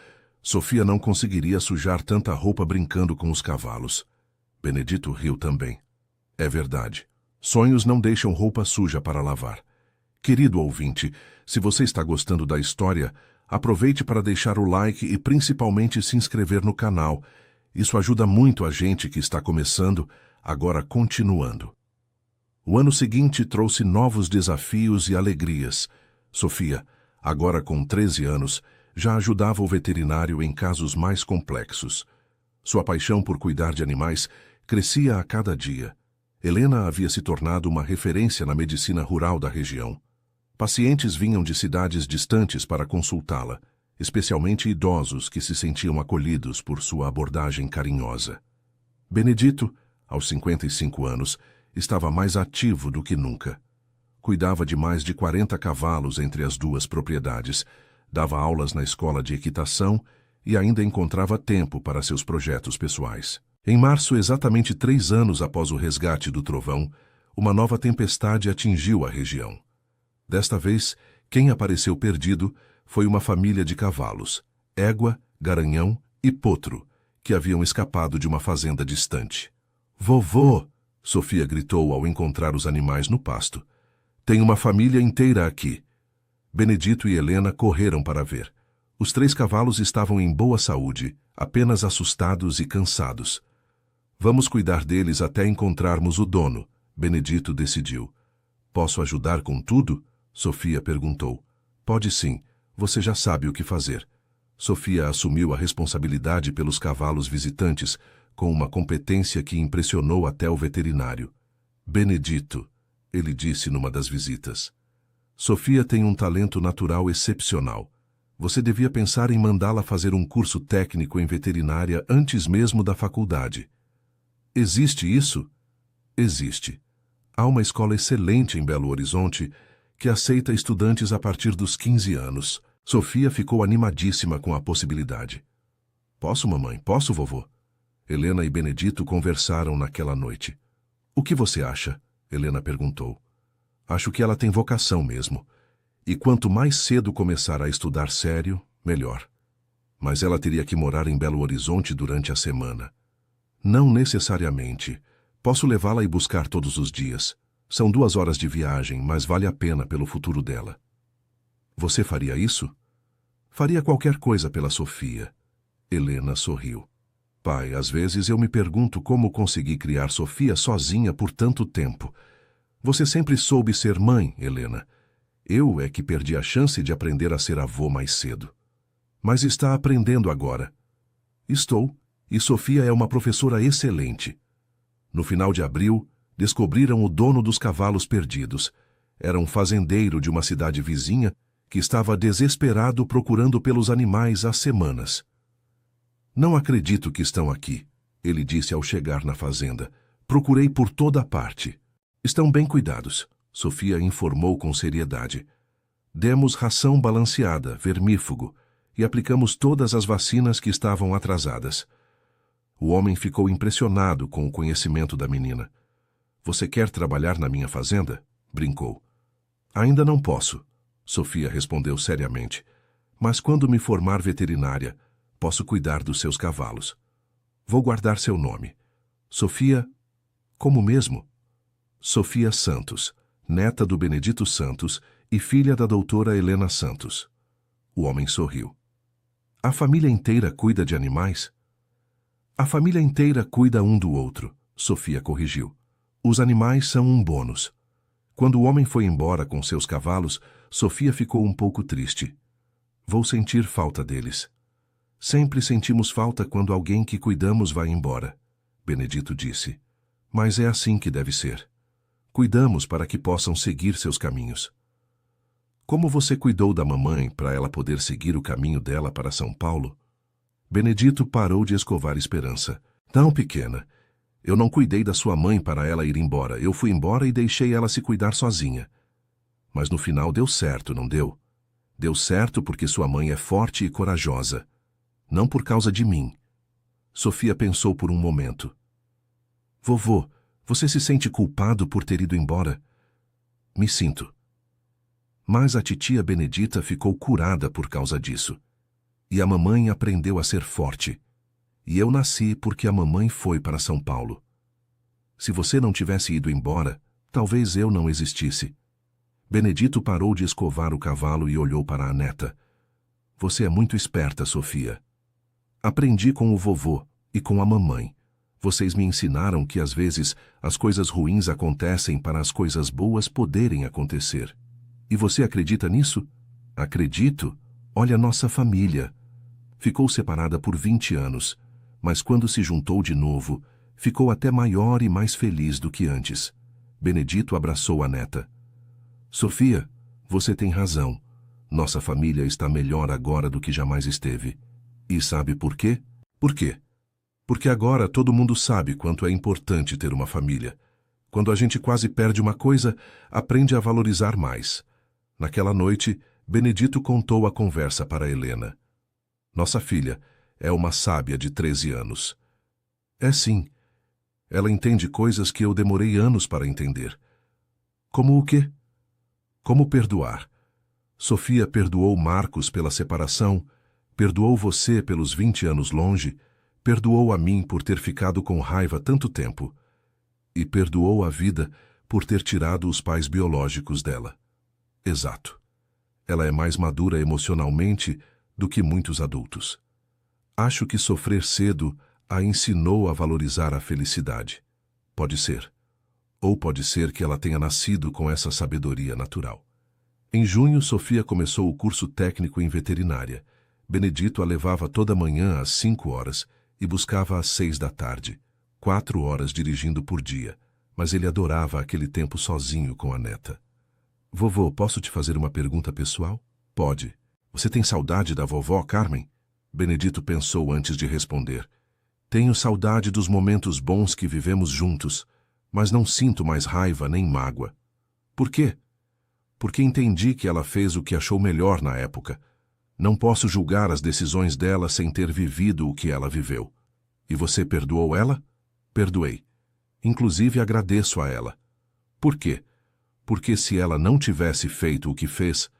Sofia não conseguiria sujar tanta roupa brincando com os cavalos. Benedito riu também. É verdade. Sonhos não deixam roupa suja para lavar. Querido ouvinte, se você está gostando da história, aproveite para deixar o like e principalmente se inscrever no canal. Isso ajuda muito a gente que está começando, agora continuando. O ano seguinte trouxe novos desafios e alegrias. Sofia, agora com 13 anos, já ajudava o veterinário em casos mais complexos. Sua paixão por cuidar de animais crescia a cada dia. Helena havia se tornado uma referência na medicina rural da região. Pacientes vinham de cidades distantes para consultá-la, especialmente idosos que se sentiam acolhidos por sua abordagem carinhosa. Benedito, aos 55 anos, estava mais ativo do que nunca. Cuidava de mais de 40 cavalos entre as duas propriedades, dava aulas na escola de equitação e ainda encontrava tempo para seus projetos pessoais. Em março, exatamente 3 anos após o resgate do trovão, uma nova tempestade atingiu a região. Desta vez, quem apareceu perdido foi uma família de cavalos, égua, garanhão e potro, que haviam escapado de uma fazenda distante. Vovô! Sofia gritou ao encontrar os animais no pasto. Tem uma família inteira aqui. Benedito e Helena correram para ver. Os 3 cavalos estavam em boa saúde, apenas assustados e cansados. Vamos cuidar deles até encontrarmos o dono, Benedito decidiu. Posso ajudar com tudo? Sofia perguntou. Pode sim, você já sabe o que fazer. Sofia assumiu a responsabilidade pelos cavalos visitantes, com uma competência que impressionou até o veterinário. Benedito, ele disse numa das visitas. Sofia tem um talento natural excepcional. Você devia pensar em mandá-la fazer um curso técnico em veterinária antes mesmo da faculdade. Existe isso? Existe. Há uma escola excelente em Belo Horizonte que aceita estudantes a partir dos 15 anos. Sofia ficou animadíssima com a possibilidade. Posso, mamãe? Posso, vovô? Helena e Benedito conversaram naquela noite. O que você acha? Helena perguntou. Acho que ela tem vocação mesmo. E quanto mais cedo começar a estudar sério, melhor. Mas ela teria que morar em Belo Horizonte durante a semana. Não necessariamente. Posso levá-la e buscar todos os dias. São 2 horas de viagem, mas vale a pena pelo futuro dela. Você faria isso? Faria qualquer coisa pela Sofia. Helena sorriu. Pai, às vezes eu me pergunto como consegui criar Sofia sozinha por tanto tempo. Você sempre soube ser mãe, Helena. Eu é que perdi a chance de aprender a ser avô mais cedo. Mas está aprendendo agora. Estou, e Sofia é uma professora excelente. No final de abril, descobriram o dono dos cavalos perdidos. Era um fazendeiro de uma cidade vizinha que estava desesperado procurando pelos animais há semanas. Não acredito que estão aqui, ele disse ao chegar na fazenda. Procurei por toda parte. Estão bem cuidados, Sofia informou com seriedade. Demos ração balanceada, vermífugo, e aplicamos todas as vacinas que estavam atrasadas. O homem ficou impressionado com o conhecimento da menina. Você quer trabalhar na minha fazenda? Brincou. Ainda não posso, Sofia respondeu seriamente. Mas quando me formar veterinária, posso cuidar dos seus cavalos. Vou guardar seu nome. Sofia... Como mesmo? Sofia Santos, neta do Benedito Santos e filha da doutora Helena Santos. O homem sorriu. A família inteira cuida de animais? A família inteira cuida um do outro, Sofia corrigiu. Os animais são um bônus. Quando o homem foi embora com seus cavalos, Sofia ficou um pouco triste. Vou sentir falta deles. Sempre sentimos falta quando alguém que cuidamos vai embora, Benedito disse. Mas é assim que deve ser. Cuidamos para que possam seguir seus caminhos. Como você cuidou da mamãe para ela poder seguir o caminho dela para São Paulo? Benedito parou de escovar Esperança. Não, pequena. Eu não cuidei da sua mãe para ela ir embora. Eu fui embora e deixei ela se cuidar sozinha. Mas no final deu certo, não deu? Deu certo porque sua mãe é forte e corajosa. Não por causa de mim. Sofia pensou por um momento. Vovô, Você se sente culpado por ter ido embora? Me sinto. Mas a titia Benedita ficou curada por causa disso. E a mamãe aprendeu a ser forte. E eu nasci porque a mamãe foi para São Paulo. Se você não tivesse ido embora, talvez eu não existisse. Benedito parou de escovar o cavalo e olhou para a neta. Você é muito esperta, Sofia. Aprendi com o vovô e com a mamãe. Vocês me ensinaram que às vezes as coisas ruins acontecem para as coisas boas poderem acontecer. E você acredita nisso? Acredito. Olha nossa família. Ficou separada por 20 anos, mas quando se juntou de novo, ficou até maior e mais feliz do que antes. Benedito abraçou a neta. Sofia, você tem razão. Nossa família está melhor agora do que jamais esteve. E sabe por quê? Por quê? Porque agora todo mundo sabe quanto é importante ter uma família. Quando a gente quase perde uma coisa, aprende a valorizar mais. Naquela noite, Benedito contou a conversa para Helena. Nossa filha é uma sábia de 13 anos. É sim. Ela entende coisas que eu demorei anos para entender. Como o quê? Como perdoar. Sofia perdoou Marcos pela separação, perdoou você pelos 20 anos longe, perdoou a mim por ter ficado com raiva tanto tempo. E perdoou a vida por ter tirado os pais biológicos dela. Exato. Ela é mais madura emocionalmente do que muitos adultos. Acho que sofrer cedo a ensinou a valorizar a felicidade. Pode ser. Ou pode ser que ela tenha nascido com essa sabedoria natural. Em junho, Sofia começou o curso técnico em veterinária. Benedito a levava toda manhã às 5 horas e buscava às 6 da tarde, 4 horas dirigindo por dia, mas ele adorava aquele tempo sozinho com a neta. Vovô, posso te fazer uma pergunta pessoal? Pode. Você tem saudade da vovó Carmen? Benedito pensou antes de responder. Tenho saudade dos momentos bons que vivemos juntos, mas não sinto mais raiva nem mágoa. Por quê? Porque entendi que ela fez o que achou melhor na época. Não posso julgar as decisões dela sem ter vivido o que ela viveu. E você perdoou ela? Perdoei. Inclusive agradeço a ela. Por quê? Porque se ela não tivesse feito o que fez,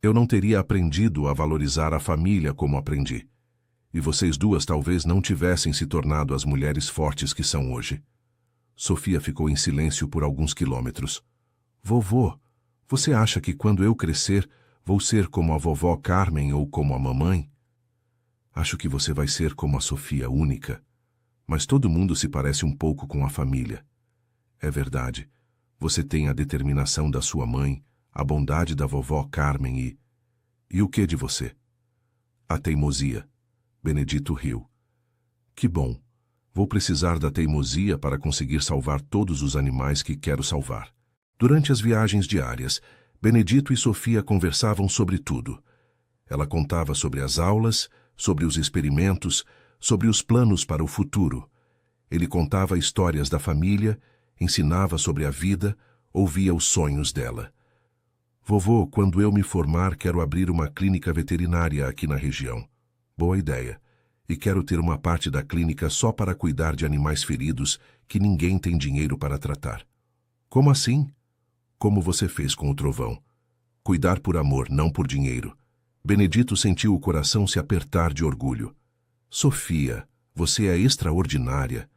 eu não teria aprendido a valorizar a família como aprendi. E vocês duas talvez não tivessem se tornado as mulheres fortes que são hoje. Sofia ficou em silêncio por alguns quilômetros. Vovô, você acha que quando eu crescer, vou ser como a vovó Carmen ou como a mamãe? Acho que você vai ser como a Sofia única. Mas todo mundo se parece um pouco com a família. É verdade. Você tem a determinação da sua mãe, a bondade da vovó Carmen e... E o que de você? A teimosia. Benedito riu. Que bom. Vou precisar da teimosia para conseguir salvar todos os animais que quero salvar. Durante as viagens diárias, Benedito e Sofia conversavam sobre tudo. Ela contava sobre as aulas, sobre os experimentos, sobre os planos para o futuro. Ele contava histórias da família, ensinava sobre a vida, ouvia os sonhos dela. Vovô, quando eu me formar, quero abrir uma clínica veterinária aqui na região. Boa ideia. E quero ter uma parte da clínica só para cuidar de animais feridos que ninguém tem dinheiro para tratar. Como assim? Como você fez com o trovão. Cuidar por amor, não por dinheiro. Benedito sentiu o coração se apertar de orgulho. Sofia, você é extraordinária.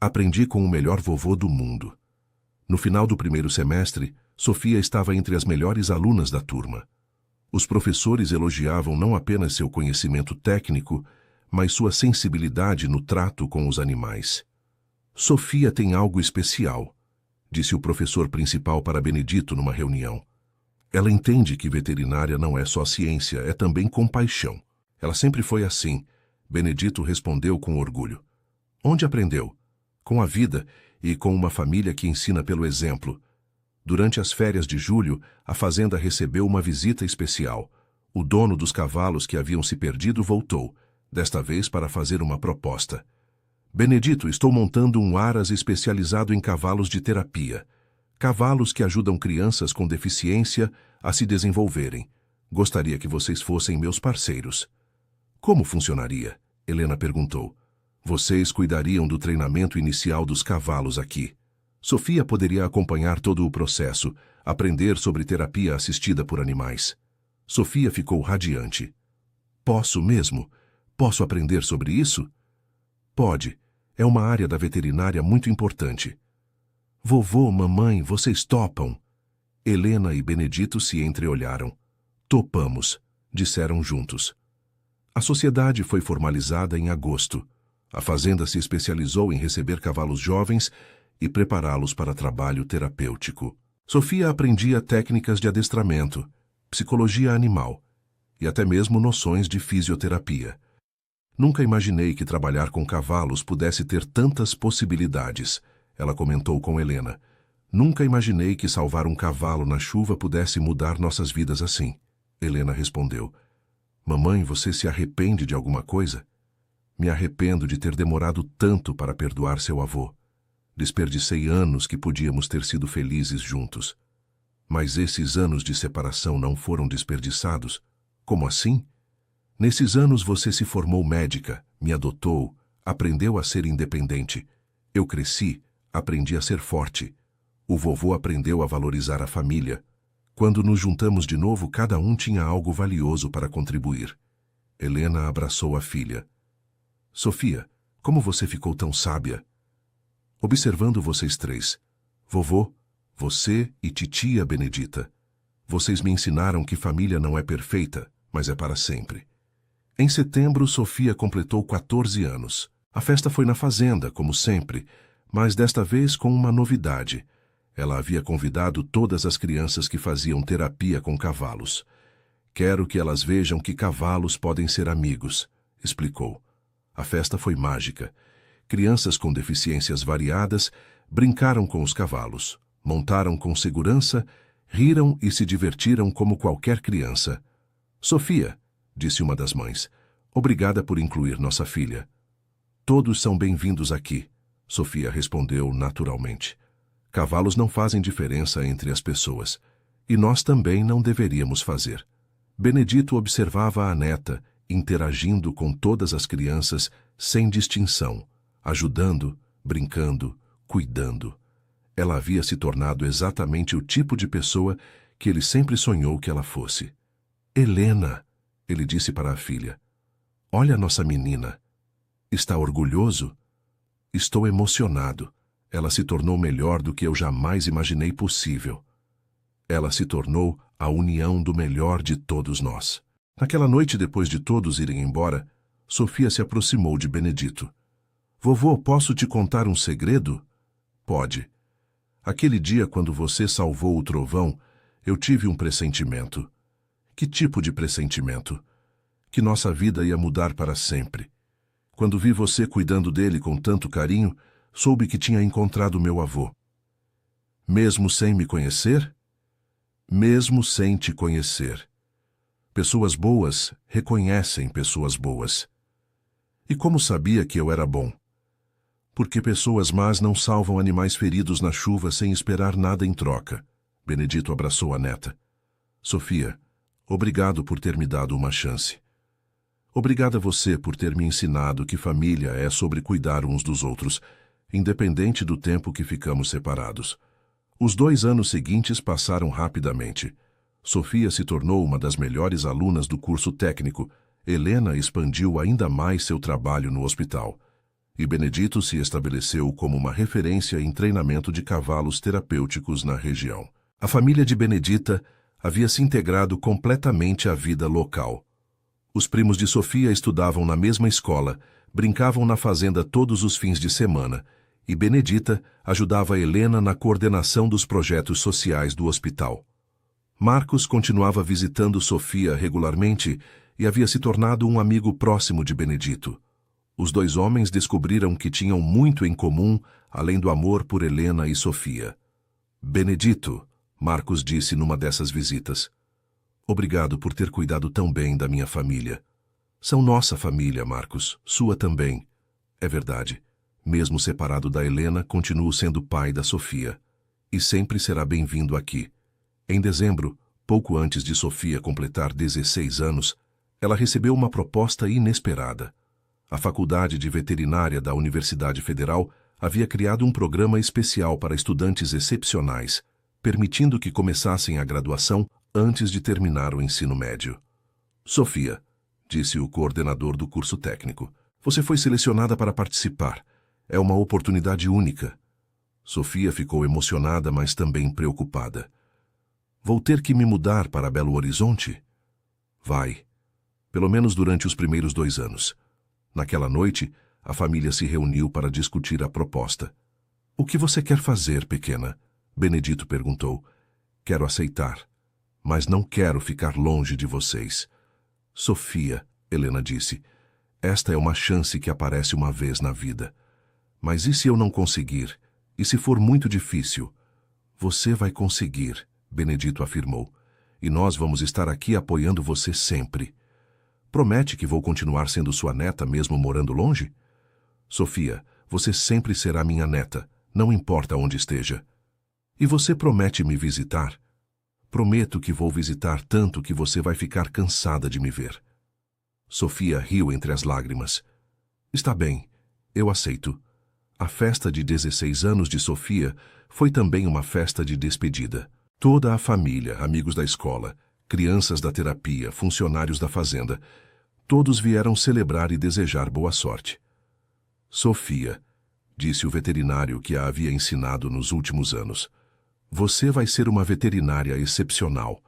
Aprendi com o melhor vovô do mundo. No final do primeiro semestre, Sofia estava entre as melhores alunas da turma. Os professores elogiavam não apenas seu conhecimento técnico, mas sua sensibilidade no trato com os animais. Sofia tem algo especial, disse o professor principal para Benedito numa reunião. Ela entende que veterinária não é só ciência, é também compaixão. Ela sempre foi assim, Benedito respondeu com orgulho. Onde aprendeu? Com a vida e com uma família que ensina pelo exemplo. Durante as férias de julho, a fazenda recebeu uma visita especial. O dono dos cavalos que haviam se perdido voltou, desta vez para fazer uma proposta. Benedito, estou montando um aras especializado em cavalos de terapia. Cavalos que ajudam crianças com deficiência a se desenvolverem. Gostaria que vocês fossem meus parceiros. Como funcionaria? Helena perguntou. Vocês cuidariam do treinamento inicial dos cavalos aqui. Sofia poderia acompanhar todo o processo, aprender sobre terapia assistida por animais. Sofia ficou radiante. Posso mesmo? Posso aprender sobre isso? Pode. É uma área da veterinária muito importante. Vovô, mamãe, vocês topam? Helena e Benedito se entreolharam. Topamos, disseram juntos. A sociedade foi formalizada em agosto. A fazenda se especializou em receber cavalos jovens e prepará-los para trabalho terapêutico. Sofia aprendia técnicas de adestramento, psicologia animal e até mesmo noções de fisioterapia. Nunca imaginei que trabalhar com cavalos pudesse ter tantas possibilidades, ela comentou com Helena. Nunca imaginei que salvar um cavalo na chuva pudesse mudar nossas vidas assim. Helena respondeu. Mamãe, você se arrepende de alguma coisa? Me arrependo de ter demorado tanto para perdoar seu avô. Desperdicei anos que podíamos ter sido felizes juntos. Mas esses anos de separação não foram desperdiçados. Como assim? Nesses anos você se formou médica, me adotou, aprendeu a ser independente. Eu cresci, aprendi a ser forte. O vovô aprendeu a valorizar a família. Quando nos juntamos de novo, cada um tinha algo valioso para contribuir. Helena abraçou a filha. Sofia, como você ficou tão sábia? Observando vocês três. Vovô, você e titia Benedita. Vocês me ensinaram que família não é perfeita, mas é para sempre. Em setembro, Sofia completou 14 anos. A festa foi na fazenda, como sempre, mas desta vez com uma novidade. Ela havia convidado todas as crianças que faziam terapia com cavalos. Quero que elas vejam que cavalos podem ser amigos, explicou. A festa foi mágica. Crianças com deficiências variadas brincaram com os cavalos, montaram com segurança, riram e se divertiram como qualquer criança. Sofia, disse uma das mães, obrigada por incluir nossa filha. Todos são bem-vindos aqui, Sofia respondeu naturalmente. Cavalos não fazem diferença entre as pessoas, e nós também não deveríamos fazer. Benedito observava a neta, interagindo com todas as crianças, sem distinção, ajudando, brincando, cuidando. Ela havia se tornado exatamente o tipo de pessoa que ele sempre sonhou que ela fosse. Helena, ele disse para a filha, olha a nossa menina. Está orgulhoso? Estou emocionado. Ela se tornou melhor do que eu jamais imaginei possível. Ela se tornou a união do melhor de todos nós. Naquela noite, depois de todos irem embora, Sofia se aproximou de Benedito. Vovô, posso te contar um segredo? Pode. Aquele dia, quando você salvou o trovão, eu tive um pressentimento. Que tipo de pressentimento? Que nossa vida ia mudar para sempre. Quando vi você cuidando dele com tanto carinho, soube que tinha encontrado meu avô. Mesmo sem me conhecer? Mesmo sem te conhecer. Pessoas boas reconhecem pessoas boas. E como sabia que eu era bom? Porque pessoas más não salvam animais feridos na chuva sem esperar nada em troca. Benedito abraçou a neta. Sofia, obrigado por ter me dado uma chance. Obrigada a você por ter me ensinado que família é sobre cuidar uns dos outros, independente do tempo que ficamos separados. Os 2 anos seguintes passaram rapidamente. Sofia se tornou uma das melhores alunas do curso técnico. Helena expandiu ainda mais seu trabalho no hospital. E Benedito se estabeleceu como uma referência em treinamento de cavalos terapêuticos na região. A família de Benedita havia se integrado completamente à vida local. Os primos de Sofia estudavam na mesma escola, brincavam na fazenda todos os fins de semana, e Benedita ajudava Helena na coordenação dos projetos sociais do hospital. Marcos continuava visitando Sofia regularmente e havia se tornado um amigo próximo de Benedito. Os 2 homens descobriram que tinham muito em comum, além do amor por Helena e Sofia. Benedito, Marcos disse numa dessas visitas. Obrigado por ter cuidado tão bem da minha família. São nossa família, Marcos, sua também. É verdade. Mesmo separado da Helena, continuo sendo pai da Sofia. E sempre será bem-vindo aqui. Em dezembro, pouco antes de Sofia completar 16 anos, ela recebeu uma proposta inesperada. A Faculdade de Veterinária da Universidade Federal havia criado um programa especial para estudantes excepcionais, permitindo que começassem a graduação antes de terminar o ensino médio. Sofia, disse o coordenador do curso técnico, você foi selecionada para participar. É uma oportunidade única. Sofia ficou emocionada, mas também preocupada. Vou ter que me mudar para Belo Horizonte? Vai. Pelo menos durante os primeiros 2 anos. Naquela noite, a família se reuniu para discutir a proposta. O que você quer fazer, pequena? Benedito perguntou. Quero aceitar, mas não quero ficar longe de vocês. Sofia, Helena disse, esta é uma chance que aparece uma vez na vida. Mas e se eu não conseguir? E se for muito difícil? Você vai conseguir, Benedito afirmou. E nós vamos estar aqui apoiando você sempre. Promete que vou continuar sendo sua neta mesmo morando longe? Sofia, você sempre será minha neta, não importa onde esteja. E você promete me visitar? Prometo que vou visitar tanto que você vai ficar cansada de me ver. Sofia riu entre as lágrimas. Está bem, eu aceito. A festa de 16 anos de Sofia foi também uma festa de despedida. Toda a família, amigos da escola, crianças da terapia, funcionários da fazenda, todos vieram celebrar e desejar boa sorte. Sofia, disse o veterinário que a havia ensinado nos últimos anos, você vai ser uma veterinária excepcional.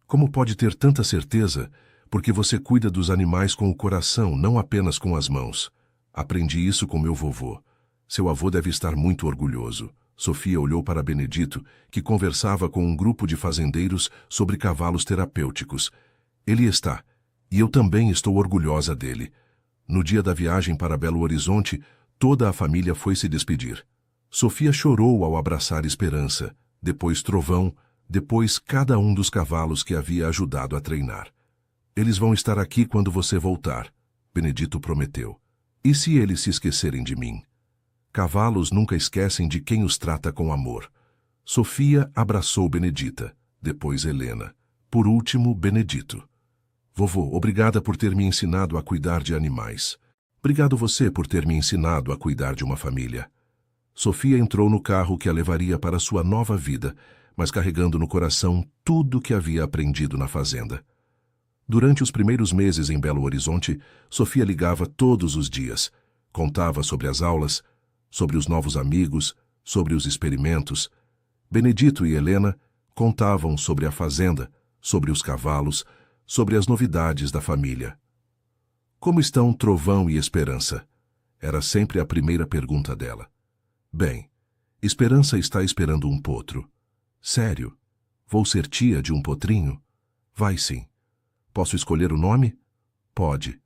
Como pode ter tanta certeza? Porque você cuida dos animais com o coração, não apenas com as mãos. Aprendi isso com meu vovô. Seu avô deve estar muito orgulhoso. Sofia olhou para Benedito, que conversava com um grupo de fazendeiros sobre cavalos terapêuticos. Ele está, e eu também estou orgulhosa dele. No dia da viagem para Belo Horizonte, toda a família foi se despedir. Sofia chorou ao abraçar Esperança, depois Trovão, depois cada um dos cavalos que havia ajudado a treinar. Eles vão estar aqui quando você voltar, Benedito prometeu. E se eles se esquecerem de mim? Cavalos nunca esquecem de quem os trata com amor. Sofia abraçou Benedita, depois Helena. Por último, Benedito. Vovô, obrigada por ter me ensinado a cuidar de animais. Obrigado você por ter me ensinado a cuidar de uma família. Sofia entrou no carro que a levaria para sua nova vida, mas carregando no coração tudo que havia aprendido na fazenda. Durante os primeiros meses em Belo Horizonte, Sofia ligava todos os dias. Contava sobre as aulas, sobre os novos amigos, sobre os experimentos. Benedito e Helena contavam sobre a fazenda, sobre os cavalos, sobre as novidades da família. Como estão Trovão e Esperança? Era sempre a primeira pergunta dela. Bem, Esperança está esperando um potro. Sério? Vou ser tia de um potrinho? Vai sim. Posso escolher o nome? Pode.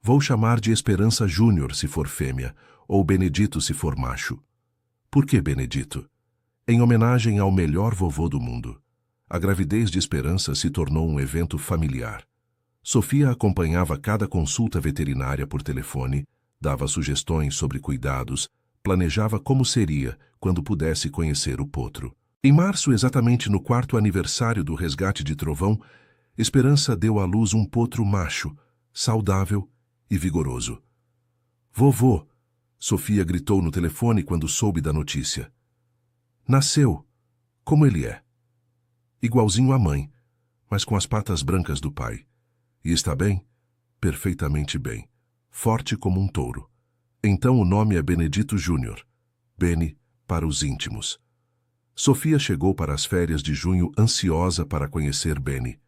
Vou chamar de Esperança Júnior se for fêmea, ou Benedito se for macho. Por que Benedito? Em homenagem ao melhor vovô do mundo. A gravidez de Esperança se tornou um evento familiar. Sofia acompanhava cada consulta veterinária por telefone, dava sugestões sobre cuidados, planejava como seria quando pudesse conhecer o potro. Em março, exatamente no 4º aniversário do resgate de Trovão, Esperança deu à luz um potro macho, saudável e vigoroso. Vovô! Sofia gritou no telefone quando soube da notícia. Nasceu. Como ele é? Igualzinho à mãe, mas com as patas brancas do pai. E está bem? Perfeitamente bem. Forte como um touro. Então o nome é Benedito Júnior. Beni para os íntimos. Sofia chegou para as férias de junho ansiosa para conhecer Beni.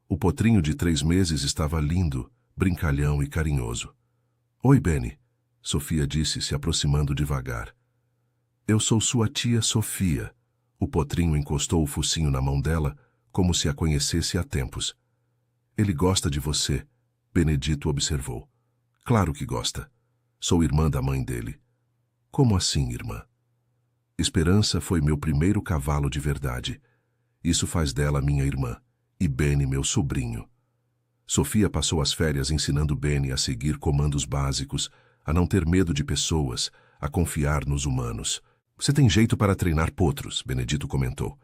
O potrinho de 3 meses estava lindo, brincalhão e carinhoso. Oi, Beni, Sofia disse, se aproximando devagar. Eu sou sua tia Sofia. O potrinho encostou o focinho na mão dela, como se a conhecesse há tempos. Ele gosta de você, Benedito observou. Claro que gosta. Sou irmã da mãe dele. Como assim, irmã? Esperança foi meu primeiro cavalo de verdade. Isso faz dela minha irmã, e Beni meu sobrinho. Sofia passou as férias ensinando Beni a seguir comandos básicos, a não ter medo de pessoas, a confiar nos humanos. Você tem jeito para treinar potros, Benedito comentou.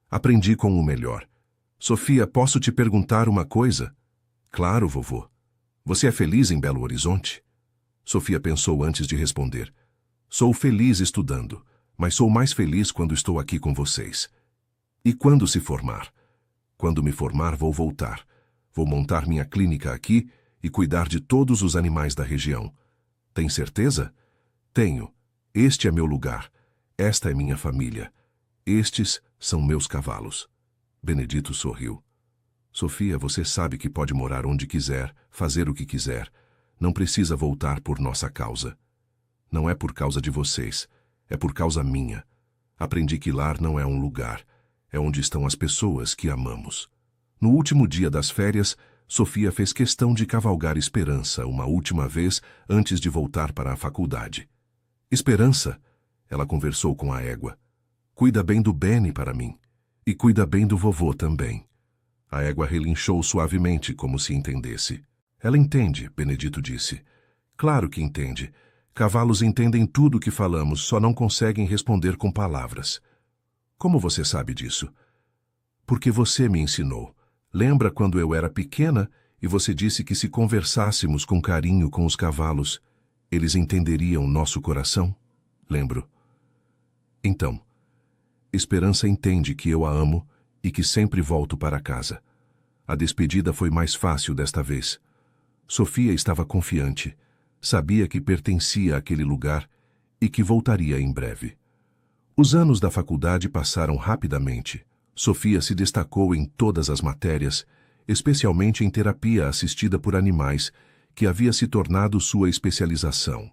Aprendi com o melhor. Sofia, posso te perguntar uma coisa? Claro, vovô. Você é feliz em Belo Horizonte? Sofia pensou antes de responder. Sou feliz estudando, mas sou mais feliz quando estou aqui com vocês. E quando se formar? Quando me formar, vou voltar. Vou montar minha clínica aqui e cuidar de todos os animais da região. Tem certeza? Tenho. Este é meu lugar. Esta é minha família. Estes são meus cavalos. Benedito sorriu. Sofia, você sabe que pode morar onde quiser, fazer o que quiser. Não precisa voltar por nossa causa. Não é por causa de vocês, é por causa minha. Aprendi que lar não é um lugar, é onde estão as pessoas que amamos. No último dia das férias, Sofia fez questão de cavalgar Esperança uma última vez antes de voltar para a faculdade. Esperança, ela conversou com a égua. Cuida bem do Benny para mim. E cuida bem do vovô também. A égua relinchou suavemente, como se entendesse. Ela entende, Benedito disse. Claro que entende. Cavalos entendem tudo o que falamos, só não conseguem responder com palavras. Como você sabe disso? Porque você me ensinou. Lembra quando eu era pequena e você disse que se conversássemos com carinho com os cavalos, eles entenderiam nosso coração? Lembro. Então, Esperança entende que eu a amo e que sempre volto para casa. A despedida foi mais fácil desta vez. Sofia estava confiante. Sabia que pertencia àquele lugar e que voltaria em breve. Os anos da faculdade passaram rapidamente. Sofia se destacou em todas as matérias, especialmente em terapia assistida por animais, que havia se tornado sua especialização.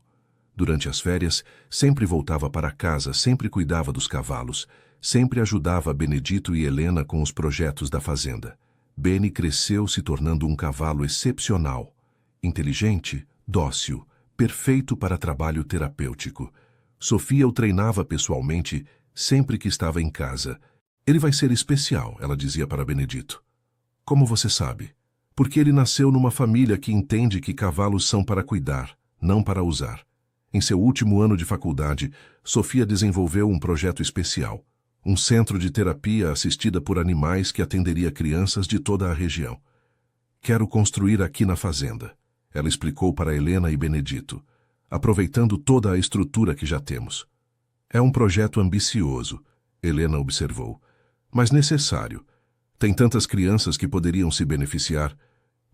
Durante as férias, sempre voltava para casa, sempre cuidava dos cavalos, sempre ajudava Benedito e Helena com os projetos da fazenda. Benny cresceu se tornando um cavalo excepcional, inteligente, dócil, perfeito para trabalho terapêutico. Sofia o treinava pessoalmente sempre que estava em casa. Ele vai ser especial, ela dizia para Benedito. Como você sabe? Porque ele nasceu numa família que entende que cavalos são para cuidar, não para usar. Em seu último ano de faculdade, Sofia desenvolveu um projeto especial. Um centro de terapia assistida por animais que atenderia crianças de toda a região. Quero construir aqui na fazenda, ela explicou para Helena e Benedito, aproveitando toda a estrutura que já temos. É um projeto ambicioso, Helena observou, mas necessário. Tem tantas crianças que poderiam se beneficiar.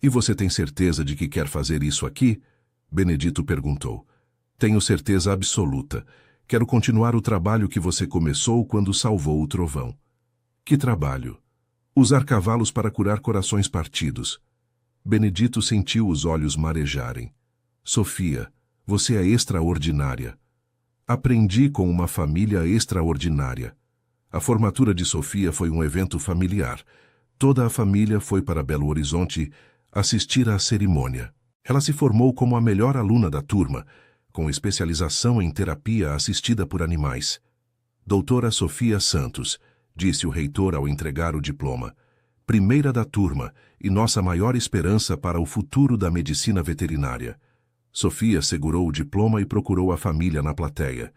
E você tem certeza de que quer fazer isso aqui? Benedito perguntou. Tenho certeza absoluta. Quero continuar o trabalho que você começou quando salvou o trovão. Que trabalho? Usar cavalos para curar corações partidos. Benedito sentiu os olhos marejarem. Sofia, você é extraordinária. Aprendi com uma família extraordinária. A formatura de Sofia foi um evento familiar. Toda a família foi para Belo Horizonte assistir à cerimônia. Ela se formou como a melhor aluna da turma, com especialização em terapia assistida por animais. Doutora Sofia Santos, disse o reitor ao entregar o diploma, primeira da turma e nossa maior esperança para o futuro da medicina veterinária. Sofia segurou o diploma e procurou a família na plateia.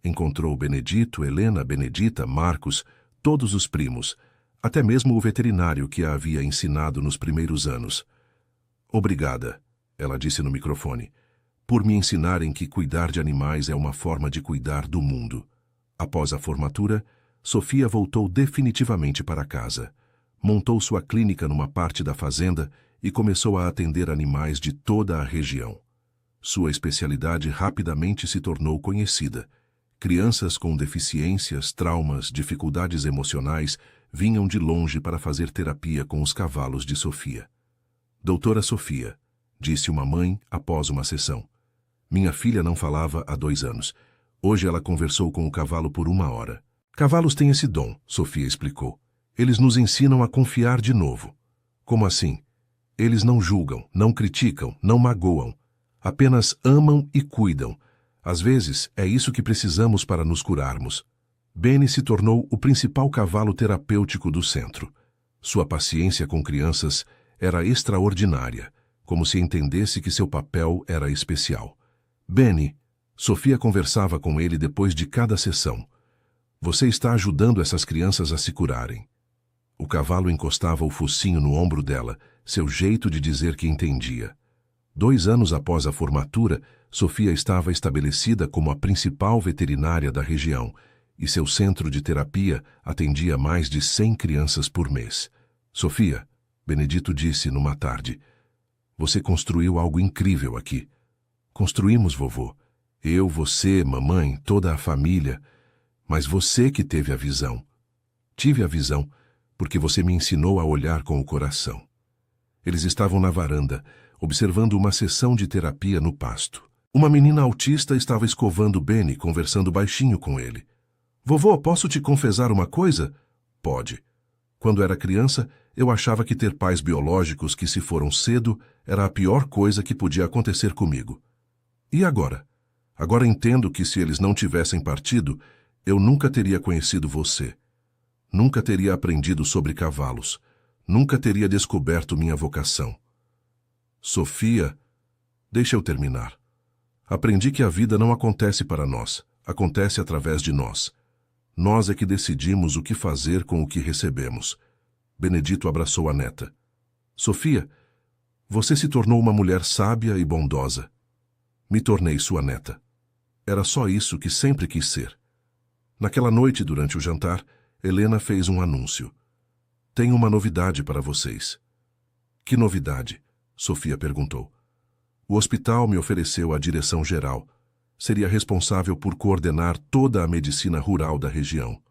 Encontrou Benedito, Helena, Benedita, Marcos, todos os primos, até mesmo o veterinário que a havia ensinado nos primeiros anos. Obrigada, ela disse no microfone, por me ensinarem que cuidar de animais é uma forma de cuidar do mundo. Após a formatura, Sofia voltou definitivamente para casa. Montou sua clínica numa parte da fazenda e começou a atender animais de toda a região. Sua especialidade rapidamente se tornou conhecida. Crianças com deficiências, traumas, dificuldades emocionais vinham de longe para fazer terapia com os cavalos de Sofia. Doutora Sofia, disse uma mãe após uma sessão. Minha filha não falava há 2 anos. Hoje ela conversou com o cavalo por 1 hora. Cavalos têm esse dom, Sofia explicou. Eles nos ensinam a confiar de novo. Como assim? Eles não julgam, não criticam, não magoam. Apenas amam e cuidam. Às vezes, é isso que precisamos para nos curarmos. Benny se tornou o principal cavalo terapêutico do centro. Sua paciência com crianças era extraordinária, como se entendesse que seu papel era especial. Benny, Sofia conversava com ele depois de cada sessão. Você está ajudando essas crianças a se curarem. O cavalo encostava o focinho no ombro dela, seu jeito de dizer que entendia. 2 anos após a formatura, Sofia estava estabelecida como a principal veterinária da região e seu centro de terapia atendia mais de 100 crianças por mês. Sofia, Benedito disse numa tarde, você construiu algo incrível aqui. Construímos, vovô. Eu, você, mamãe, toda a família. Mas você que teve a visão. Tive a visão porque você me ensinou a olhar com o coração. Eles estavam na varanda, observando uma sessão de terapia no pasto. Uma menina autista estava escovando Benny, conversando baixinho com ele. Vovô, posso te confessar uma coisa? Pode. Quando era criança, eu achava que ter pais biológicos que se foram cedo era a pior coisa que podia acontecer comigo. E agora? Agora entendo que se eles não tivessem partido, eu nunca teria conhecido você. Nunca teria aprendido sobre cavalos. Nunca teria descoberto minha vocação. Sofia, deixa eu terminar. Aprendi que a vida não acontece para nós, acontece através de nós. Nós é que decidimos o que fazer com o que recebemos. Benedito abraçou a neta. Sofia, você se tornou uma mulher sábia e bondosa. Me tornei sua neta. Era só isso que sempre quis ser. Naquela noite, durante o jantar, Helena fez um anúncio. Tenho uma novidade para vocês. Que novidade? Sofia perguntou. O hospital me ofereceu a direção geral. Seria responsável por coordenar toda a medicina rural da região.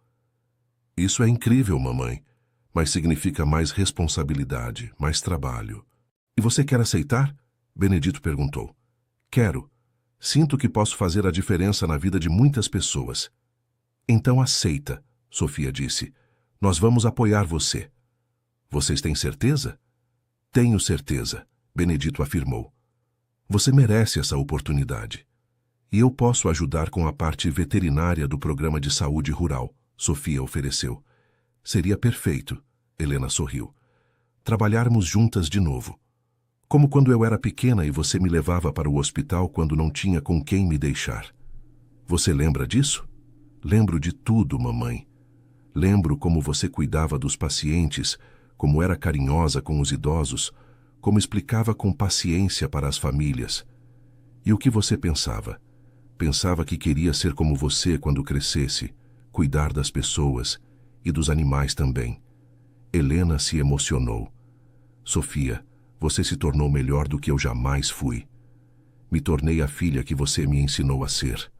Isso é incrível, mamãe, mas significa mais responsabilidade, mais trabalho. E você quer aceitar? Benedito perguntou. Quero. Sinto que posso fazer a diferença na vida de muitas pessoas. Então aceita, Sofia disse. Nós vamos apoiar você. Vocês têm certeza? Tenho certeza, Benedito afirmou. Você merece essa oportunidade. E eu posso ajudar com a parte veterinária do programa de saúde rural, Sofia ofereceu. Seria perfeito, Helena sorriu. Trabalharmos juntas de novo. Como quando eu era pequena e você me levava para o hospital quando não tinha com quem me deixar. Você lembra disso? Lembro de tudo, mamãe. Lembro como você cuidava dos pacientes, como era carinhosa com os idosos, como explicava com paciência para as famílias. E o que você pensava? Pensava que queria ser como você quando crescesse, cuidar das pessoas e dos animais também. Helena se emocionou. Sofia, você se tornou melhor do que eu jamais fui. Me tornei a filha que você me ensinou a ser.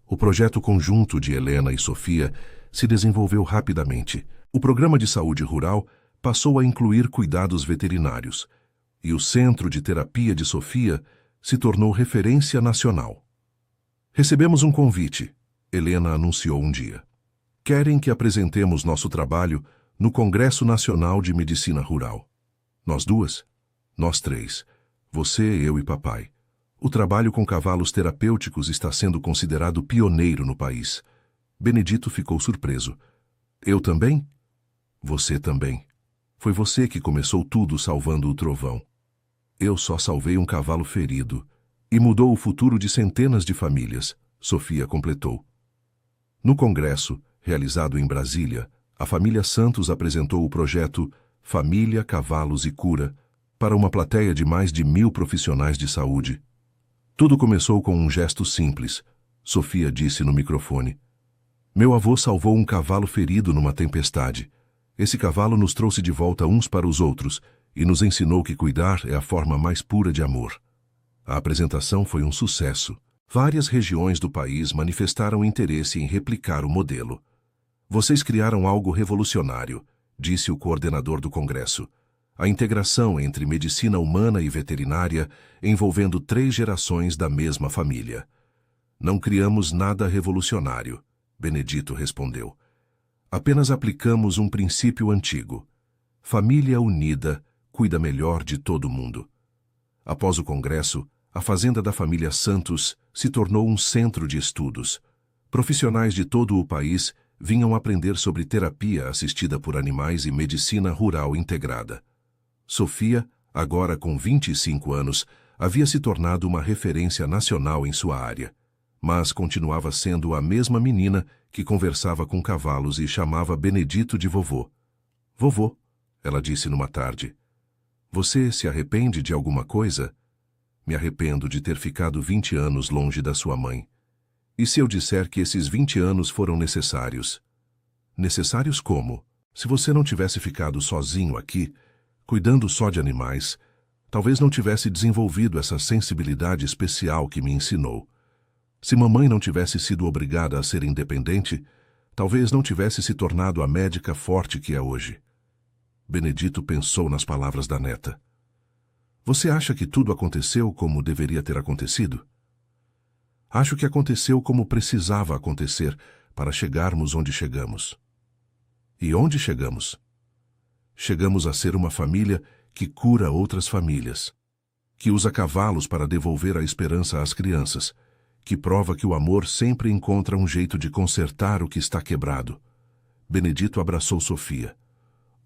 O projeto conjunto de Helena e Sofia se desenvolveu rapidamente. O programa de saúde rural passou a incluir cuidados veterinários, e o Centro de Terapia de Sofia se tornou referência nacional. Recebemos um convite, Helena anunciou um dia. Querem que apresentemos nosso trabalho no Congresso Nacional de Medicina Rural. Nós duas? Nós três. Você, eu e papai. O trabalho com cavalos terapêuticos está sendo considerado pioneiro no país. Benedito ficou surpreso. Eu também? Você também. Foi você que começou tudo salvando o trovão. Eu só salvei um cavalo ferido e mudou o futuro de centenas de famílias, Sofia completou. No congresso, realizado em Brasília, a família Santos apresentou o projeto Família, Cavalos e Cura para uma plateia de mais de 1000 profissionais de saúde. Tudo começou com um gesto simples, Sofia disse no microfone. Meu avô salvou um cavalo ferido numa tempestade. Esse cavalo nos trouxe de volta uns para os outros e nos ensinou que cuidar é a forma mais pura de amor. A apresentação foi um sucesso. Várias regiões do país manifestaram interesse em replicar o modelo. Vocês criaram algo revolucionário, disse o coordenador do congresso. A integração entre medicina humana e veterinária envolvendo 3 gerações da mesma família. Não criamos nada revolucionário, Benedito respondeu. Apenas aplicamos um princípio antigo. Família unida cuida melhor de todo mundo. Após o congresso, a fazenda da família Santos se tornou um centro de estudos. Profissionais de todo o país vinham aprender sobre terapia assistida por animais e medicina rural integrada. Sofia, agora com 25 anos, havia se tornado uma referência nacional em sua área, mas continuava sendo a mesma menina que conversava com cavalos e chamava Benedito de vovô. Vovô, ela disse numa tarde. Você se arrepende de alguma coisa? Me arrependo de ter ficado 20 anos longe da sua mãe. E se eu disser que esses 20 anos foram necessários? Necessários como? Se você não tivesse ficado sozinho aqui, cuidando só de animais, talvez não tivesse desenvolvido essa sensibilidade especial que me ensinou. Se mamãe não tivesse sido obrigada a ser independente, talvez não tivesse se tornado a médica forte que é hoje. Benedito pensou nas palavras da neta. Você acha que tudo aconteceu como deveria ter acontecido? Acho que aconteceu como precisava acontecer para chegarmos onde chegamos. E onde chegamos? Chegamos a ser uma família que cura outras famílias, que usa cavalos para devolver a esperança às crianças, que prova que o amor sempre encontra um jeito de consertar o que está quebrado. Benedito abraçou Sofia.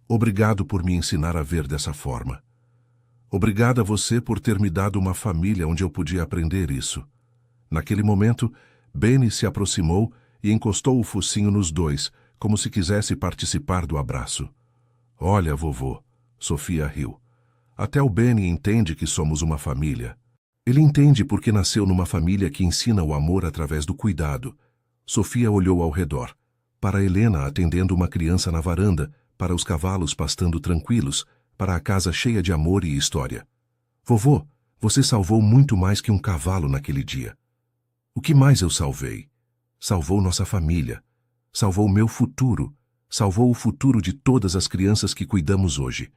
Obrigado por me ensinar a ver dessa forma. Obrigado a você por ter me dado uma família onde eu podia aprender isso. Naquele momento, Beni se aproximou e encostou o focinho nos dois, como se quisesse participar do abraço. Olha, vovô, Sofia riu. Até o Beni entende que somos uma família. Ele entende porque nasceu numa família que ensina o amor através do cuidado. Sofia olhou ao redor. Para Helena atendendo uma criança na varanda, para os cavalos pastando tranquilos, para a casa cheia de amor e história. Vovô, você salvou muito mais que um cavalo naquele dia. O que mais eu salvei? Salvou nossa família. Salvou meu futuro. Salvou o futuro de todas as crianças que cuidamos hoje.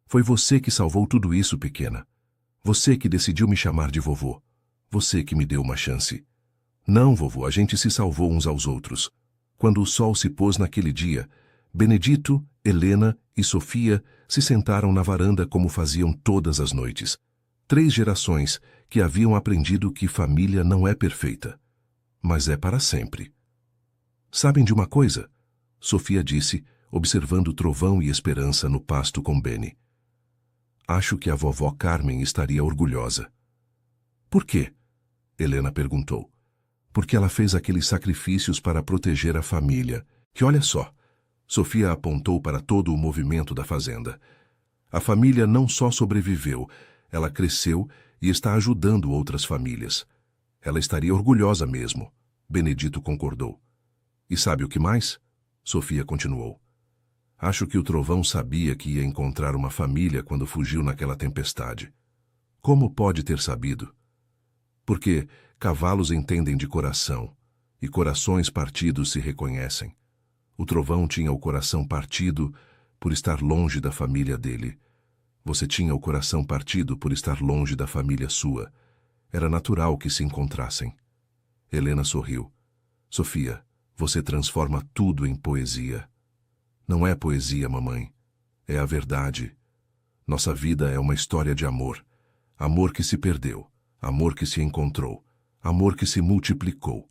Foi você que salvou tudo isso, pequena. Você que decidiu me chamar de vovô. Você que me deu uma chance. Não, vovô, a gente se salvou uns aos outros. Quando o sol se pôs naquele dia, Benedito, Helena e Sofia se sentaram na varanda como faziam todas as noites. 3 gerações que haviam aprendido que família não é perfeita, mas é para sempre. Sabem de uma coisa? Sofia disse, observando trovão e esperança no pasto com Beni. Acho que a vovó Carmen estaria orgulhosa. Por quê? Helena perguntou. Porque ela fez aqueles sacrifícios para proteger a família. Que olha só. Sofia apontou para todo o movimento da fazenda. A família não só sobreviveu, ela cresceu e está ajudando outras famílias. Ela estaria orgulhosa mesmo. Benedito concordou. E sabe o que mais? Sofia continuou. Acho que o trovão sabia que ia encontrar uma família quando fugiu naquela tempestade. Como pode ter sabido? Porque cavalos entendem de coração, e corações partidos se reconhecem. O trovão tinha o coração partido por estar longe da família dele. Você tinha o coração partido por estar longe da família sua. Era natural que se encontrassem. Helena sorriu. Sofia, você transforma tudo em poesia. Não é poesia, mamãe. É a verdade. Nossa vida é uma história de amor. Amor que se perdeu. Amor que se encontrou. Amor que se multiplicou.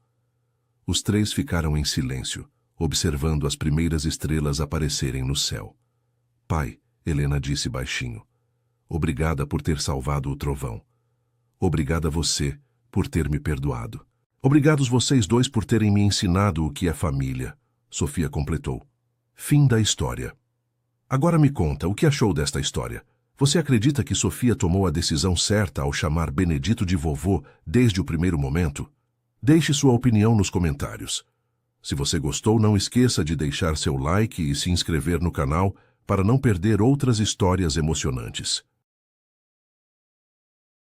Os 3 ficaram em silêncio, observando as primeiras estrelas aparecerem no céu. Pai, Helena disse baixinho. Obrigada por ter salvado o trovão. Obrigada a você por ter me perdoado. Obrigados vocês 2 por terem me ensinado o que é família, Sofia completou. Fim da história. Agora me conta, o que achou desta história? Você acredita que Sofia tomou a decisão certa ao chamar Benedito de vovô desde o primeiro momento? Deixe sua opinião nos comentários. Se você gostou, não esqueça de deixar seu like e se inscrever no canal para não perder outras histórias emocionantes.